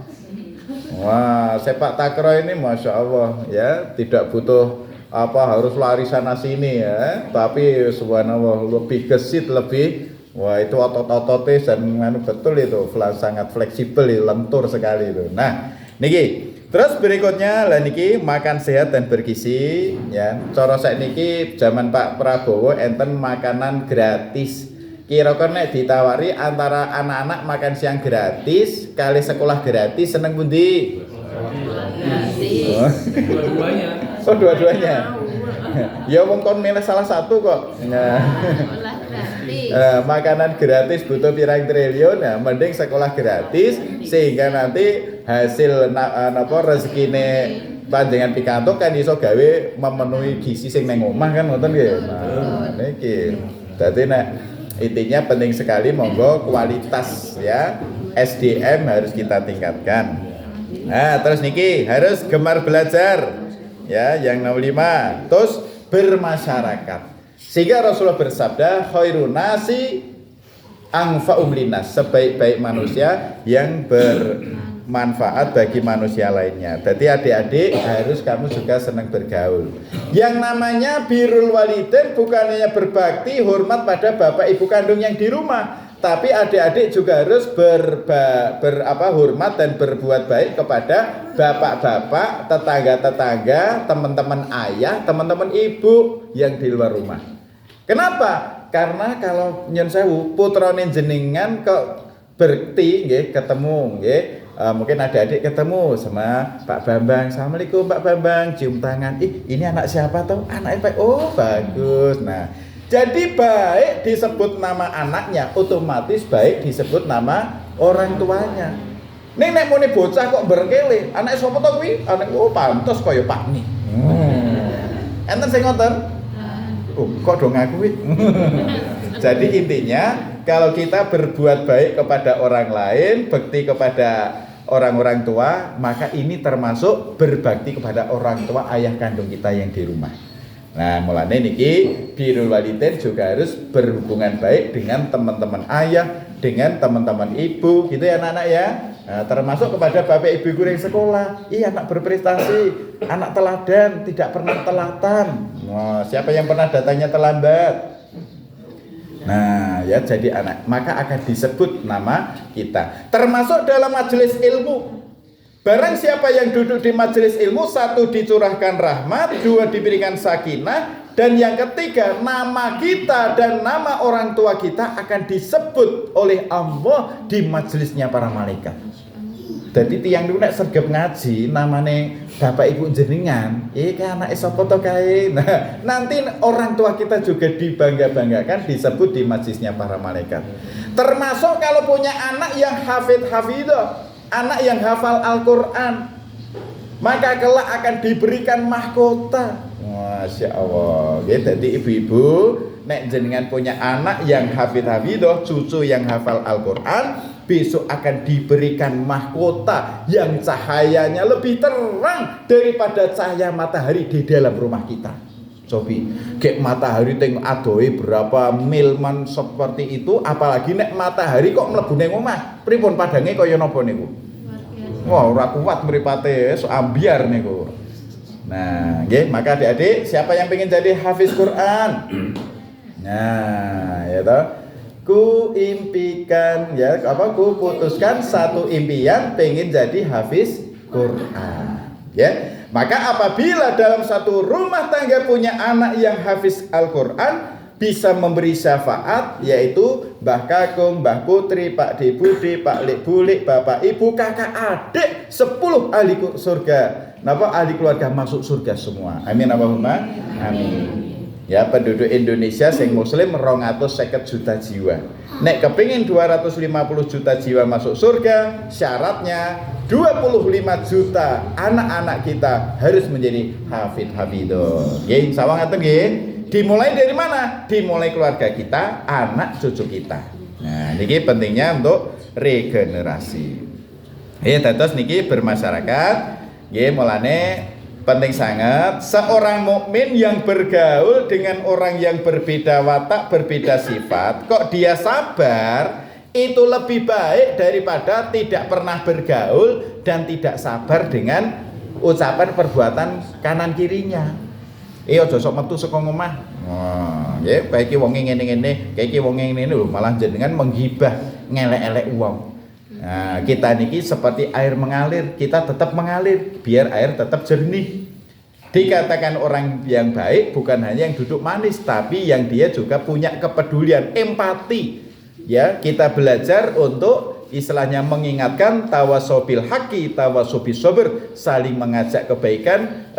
Wah, sepak takraw ini masya Allah ya, tidak butuh harus lari sana sini ya, tapi subhanallah lebih gesit, lebih itu otot-ototnya dan betul itu sangat fleksibel, lentur sekali itu. Nah, niki terus berikutnya lah niki makan sehat dan bergizi ya. Cara sakniki zaman Pak Prabowo enten makanan gratis. Kira-kira nek ditawari antara anak-anak makan siang gratis kali sekolah gratis seneng pundi? Gratis. Dua-duanya. Oh, dua-duanya. Ya wong kon milih salah satu kok. Nah. Sekolah gratis. Makanan gratis butuh pirang triliun, nah mending sekolah gratis sehingga nanti hasil rezekine panjenengan pikantuk kan iso gawe memenuhi gizi sing nang omah kan ngoten nggih. Nah, niki. Dadi nek intinya penting sekali monggo kualitas ya SDM harus kita tingkatkan. Nah, terus niki harus gemar belajar. Ya, yang nomor 5. Terus bermasyarakat. Sehingga Rasulullah bersabda, khairun nasi anfa'um linnas, sebaik-baik manusia yang bermanfaat bagi manusia lainnya. Jadi adik-adik harus kamu juga senang bergaul. Yang namanya birrul walidain bukan hanya berbakti hormat pada bapak ibu kandung yang di rumah, tapi adik-adik juga harus hormat dan berbuat baik kepada bapak-bapak, tetangga-tetangga, teman-teman ayah, teman-teman ibu yang di luar rumah. Kenapa? Karena kalau nyun sewu putrane jenengan kok berkti nggih ketemu nggih, mungkin adik-adik ketemu sama Pak Bambang. Assalamualaikum Pak Bambang, cium tangan. Ini anak siapa toh? Anak Pak. Oh, bagus. Nah, jadi baik disebut nama anaknya, otomatis baik disebut nama orang tuanya. Ning nek muni bocah kok berkele, anak sapa to kuwi? Anak pantes kaya Pak Ni. Enten sing ngoten? Kok dong ngakui? Jadi intinya kalau kita berbuat baik kepada orang lain, bekti kepada orang-orang tua, maka ini termasuk berbakti kepada orang tua ayah kandung kita yang di rumah. Nah, mulane niki birrul walidain juga harus berhubungan baik dengan teman-teman ayah, dengan teman-teman ibu, gitu ya anak-anak ya. Nah, termasuk kepada bapak ibu guru yang sekolah. Anak berprestasi, anak teladan, tidak pernah telatan. Wah, siapa yang pernah datangnya terlambat? Nah, ya jadi anak, maka akan disebut nama kita. Termasuk dalam majelis ilmu. Barang siapa yang duduk di majelis ilmu, 1 dicurahkan rahmat, 2 diberikan sakinah, dan yang ketiga nama kita dan nama orang tua kita akan disebut oleh Allah di majelisnya para malaikat. Jadi tiang dulu nek sergap ngaji namane bapak ibu jenengan, kan anak sapa to kae. Nah, nanti orang tua kita juga dibangga-banggakan disebut di majelisnya para malaikat. Termasuk kalau punya anak yang hafidzah, anak yang hafal Al-Qur'an, maka kelak akan diberikan mahkota. Masya Allah. Jadi ibu-ibu nek jenengan punya anak yang hafidzah, cucu yang hafal Al-Qur'an, besok akan diberikan mahkota yang cahayanya lebih terang daripada cahaya matahari di dalam rumah kita. Cobi, kayak matahari teng adoe berapa mil man seperti itu, apalagi nek matahari kok mlebu ning omah. Pripun padange kaya napa niku? Wah, ora kuat mripate, so ambiar niku. Nah, nggih, maka adik-adik, siapa yang pengen jadi hafiz Quran? Nah, ya toh. Ku impikan ku putuskan satu impian pengen jadi hafiz Quran. Ya. Maka apabila dalam satu rumah tangga punya anak yang hafiz Al-Qur'an, bisa memberi syafaat, yaitu Mbah Kakung, Mbah Putri, Pak De Budi, Pak Lek Bulik, Bapak Ibu, kakak adik, 10 ahli surga. Napa ahli keluarga masuk surga semua. Amin Allahumma amin. Ya, penduduk Indonesia sing muslim 250 juta jiwa. Nek kepingin 250 juta jiwa masuk surga, syaratnya 25 juta anak-anak kita harus menjadi hafidh-hafidhah. Nggih, sawang ngaten nggih. Dimulai dari mana? Dimulai keluarga kita, anak cucu kita. Nah, niki pentingnya untuk regenerasi. Dados niki bermasyarakat nggih mulane penting sangat seorang mukmin yang bergaul dengan orang yang berbeda watak, berbeda sifat, kok dia sabar, itu lebih baik daripada tidak pernah bergaul dan tidak sabar dengan ucapan perbuatan kanan kirinya. Aja sok metu saka omah. Nggih, kae iki wonge ngene-ngene, kae iki wonge ngene lho, malah jenengan menggibah, ngelek-elek wong. Nah, kita niki seperti air mengalir, kita tetap mengalir biar air tetap jernih. Dikatakan orang yang baik bukan hanya yang duduk manis, tapi yang dia juga punya kepedulian, empati. Ya, kita belajar untuk istilahnya mengingatkan tawasobil haki, tawasobis sober, saling mengajak kebaikan,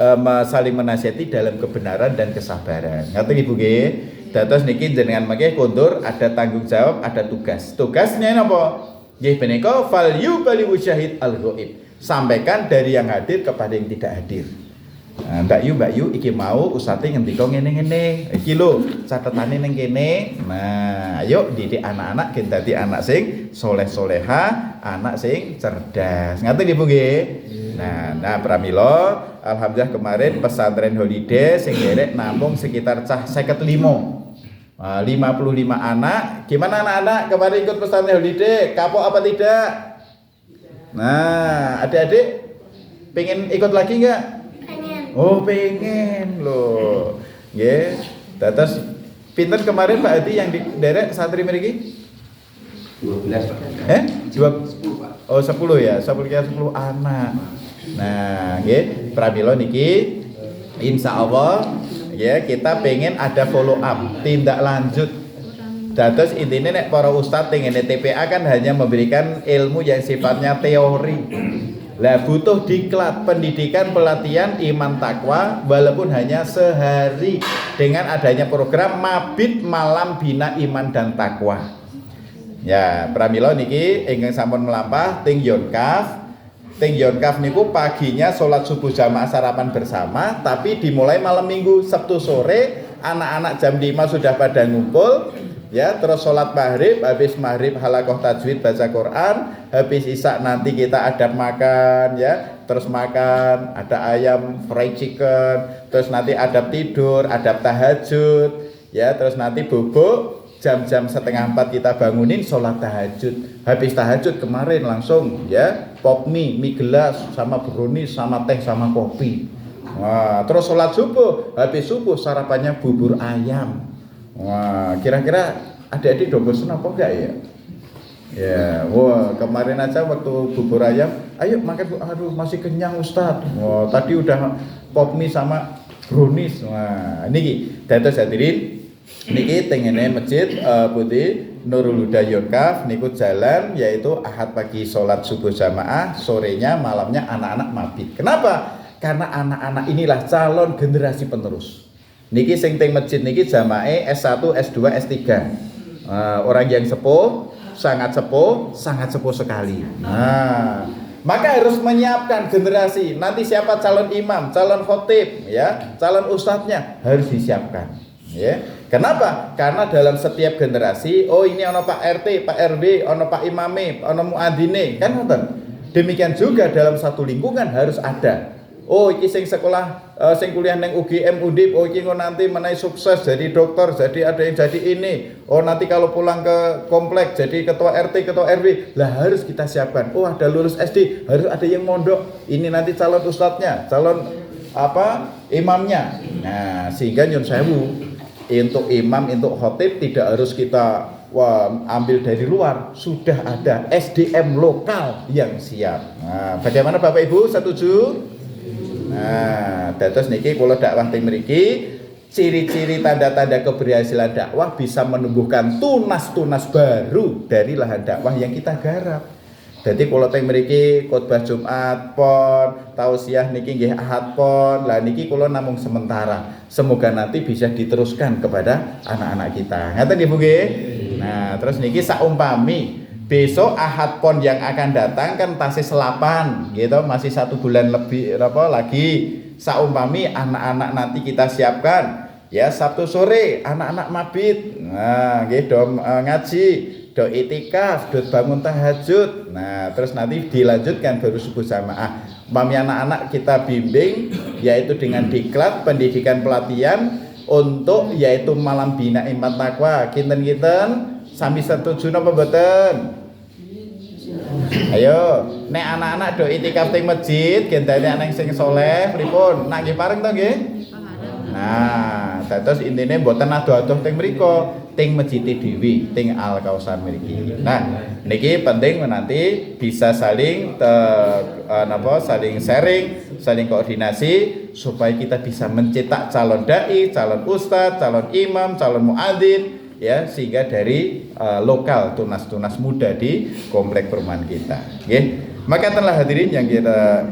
saling menasihati dalam kebenaran dan kesabaran. Ngaten Ibu nggih. Dados niki jenengan mangke kondur ada tanggung jawab, ada tugas. Tugasnya napa? Nggih menika fal yubali syahid al ghaib. Sampaikan dari yang hadir kepada yang tidak hadir. Nah, Mbak Yu iki mau usate ngendika ngene-ngene. Iki lho catetane ning kene. Nah, ayo didik anak-anak gen dadi anak sing soleh-soleha, anak sing cerdas. Ngaten Ibu nggih. Nah pramila alhamdulillah kemarin pesantren holiday sing derek namung sekitar cah 55. 55 anak. Gimana anak-anak kemarin ikut pesantren holiday? Kapok apa tidak? Nah, adik-adik pengen ikut lagi enggak? Pengen. Oh, pengen loh. Nggih. Dados pinten kemarin Pak Adi yang di derek santri mriki? 12 Pak. 10 Pak. Oh, 10 ya. 10 anak. Nah, nggih, pramila niki insyaallah ya kita pengen ada follow up, tindak lanjut. Dados intine nek para ustadz ngene TPA kan hanya memberikan ilmu yang sifatnya teori. Lah butuh diklat, pendidikan, pelatihan iman takwa walaupun hanya sehari dengan adanya program Mabit Malam Bina Iman dan Takwa. Ya, pramila niki ingkang sampun melampah ting Yonkaf. Ting Yonkaf niku paginya sholat subuh jamaah sarapan bersama, tapi dimulai malam minggu. Sabtu sore anak-anak jam 5 sudah pada ngumpul, ya, terus sholat maghrib, habis maghrib halakoh tajwid baca Quran, habis isya nanti kita adab makan, ya, terus makan, ada ayam fried chicken, terus nanti adab tidur, adab tahajud, ya, terus nanti bubuk. Jam-jam 3:30 kita bangunin sholat tahajud. Habis tahajud kemarin langsung ya pop mie gelas sama brownies sama teh sama kopi. Wah, terus sholat subuh. Habis subuh sarapannya bubur ayam. Wah, kira-kira adik-adik do bosen apa enggak ya? Ya, wah kemarin aja waktu bubur ayam, ayo makan, aduh masih kenyang Ustadz. Wah, tadi udah pop mie sama brownies. Wah, niki dados hadirin. Niki tengene masjid putih Nurul Huda Yonkaf niku jalan yaitu Ahad pagi sholat subuh jamaah, sorenya malamnya anak-anak mabit. Kenapa? Karena anak-anak inilah calon generasi penerus. Niki sing teng masjid niki jamaah S1, S2, S3. Orang yang sepuh, sangat sepuh sekali. Nah, maka harus menyiapkan generasi. Nanti siapa calon imam, calon khotib, ya, calon ustadznya harus disiapkan. Ya, kenapa? Karena dalam setiap generasi, oh ini ono Pak RT, Pak RW, ono Pak Imame, ono muadzine, kan ngoten. Demikian juga dalam satu lingkungan harus ada. Oh iki sing sekolah, sing kuliah neng UGM Undip, oh iki nanti menaik sukses jadi dokter, jadi ada yang jadi ini. Oh nanti kalau pulang ke komplek jadi ketua RT, ketua RW, lah harus kita siapkan. Oh ada lulus SD, harus ada yang mondok. Ini nanti calon ustadznya, calon imamnya. Nah sehingga nyun sewu. Untuk imam, untuk khotib tidak harus kita ambil dari luar, sudah ada SDM lokal yang siap. Nah, bagaimana Bapak Ibu, setuju? Nah, dados niki kula dakwah teng mriki, ciri-ciri tanda-tanda keberhasilan dakwah bisa menumbuhkan tunas-tunas baru dari lahan dakwah yang kita garap. Jadi kalau teng mriki khotbah Jumat pon, tausiah niki nggih Ahad pon. Lah niki kula namung sementara. Semoga nanti bisa diteruskan kepada anak-anak kita. Ngaten Ibu nggih? Nah, terus niki saumpami besok Ahad pon yang akan datang kan tasih selapan gitu, masih 1 bulan lebih lagi. Saumpami anak-anak nanti kita siapkan ya Sabtu sore anak-anak mabit. Nah, nggih do ngaji, do itikaf, do bangun tahajud. Nah, terus nanti dilanjutkan baru subuh jamaah. Mami anak-anak kita bimbing yaitu dengan diklat pendidikan pelatihan untuk yaitu malam bina iman takwa. Kinten-kinten sami setuju napa mboten? Ayo, nek anak-anak do itikaf teng masjid, gendane anak sing saleh pripun? Nak nggih pareng to nggih? Nah, dados intine mboten ado-ado teng mriku, teng masjid dhewe, teng Al Kausar mriki. Nah, niki penting nanti bisa saling saling sharing, saling koordinasi supaya kita bisa mencetak calon dai, calon ustadz, calon imam, calon muadzin ya, sehingga dari lokal tunas-tunas muda di komplek perumahan kita. Nggih. Maka telah hadirin yang kita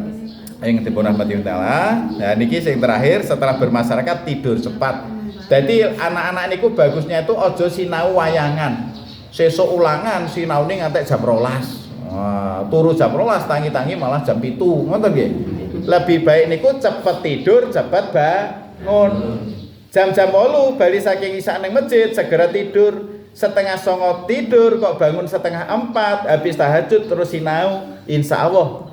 yang dipun rahmati Allah. Nah niki sing terakhir setelah bermasyarakat tidur cepat. Jadi anak-anak niku bagusnya itu ojo sinau wayangan. Sesuk ulangan sinaune ngantek jam 12. Turu jam 12 tangi-tangi malah jam 7. Ngoten nggih. Lebih baik niku cepet tidur, cepet bangun. Jam-jam 8 bali saking isak ning masjid segera tidur. Setengah 9 tidur kok bangun setengah 4 habis tahajud terus sinau. Insyaallah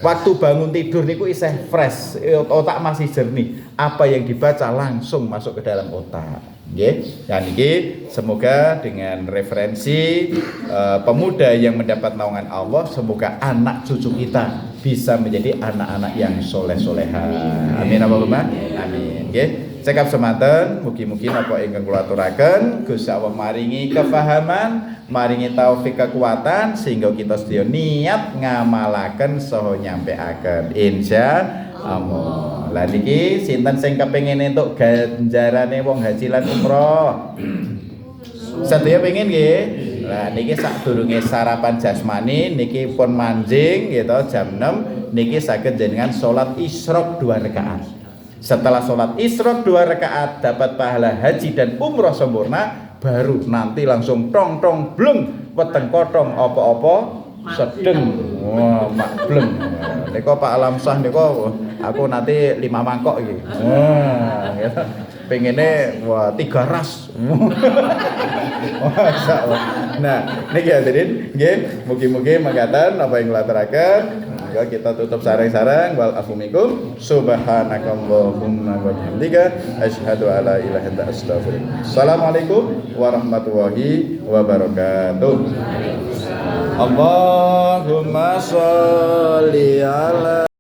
waktu bangun tidur niku isih fresh, otak masih jernih. Apa yang dibaca langsung masuk ke dalam otak. Nggih. Dan niki semoga dengan referensi pemuda yang mendapat naungan Allah, semoga anak cucu kita bisa menjadi anak-anak yang soleh-soleha. Amin Allahumma amin. Nggih. Cekap semanten, mugi-mugi napa ingkang kula aturaken Gusti Allah maringi kefahaman, maringi taufik kekuatan sehingga kita sedaya niat ngamalaken saha nyampeaken insyaallah. Lah niki sinten sing kepengin entuk ganjarane wong haji lan umroh? Sedaya pengin nggih. Lah niki sadurunge sarapan jasmani niki pun manjing gitu jam 6 niki saged jenengan salat isyraq 2 rakaat. Setelah sholat isyraq 2 rakaat dapat pahala haji dan umroh sempurna, baru nanti langsung tong bleng weteng kotong apa-apa sedeng. Wah, mak bleng. Niko Pak Alamsah niko aku nanti 5 mangkok iki. Wah, gitu. Pengene wah 3 ras. Nah, niki hadirin nggih, mugi-mugi mangkatan apa yang lataraken. Maka kita tutup sareng-sareng wal afu minkum subhanakallahumma wa bihamdika asyhadu alla ilaha illa anta astaghfiruka. Assalamualaikum warahmatullahi wabarakatuh. Allahumma sholli ala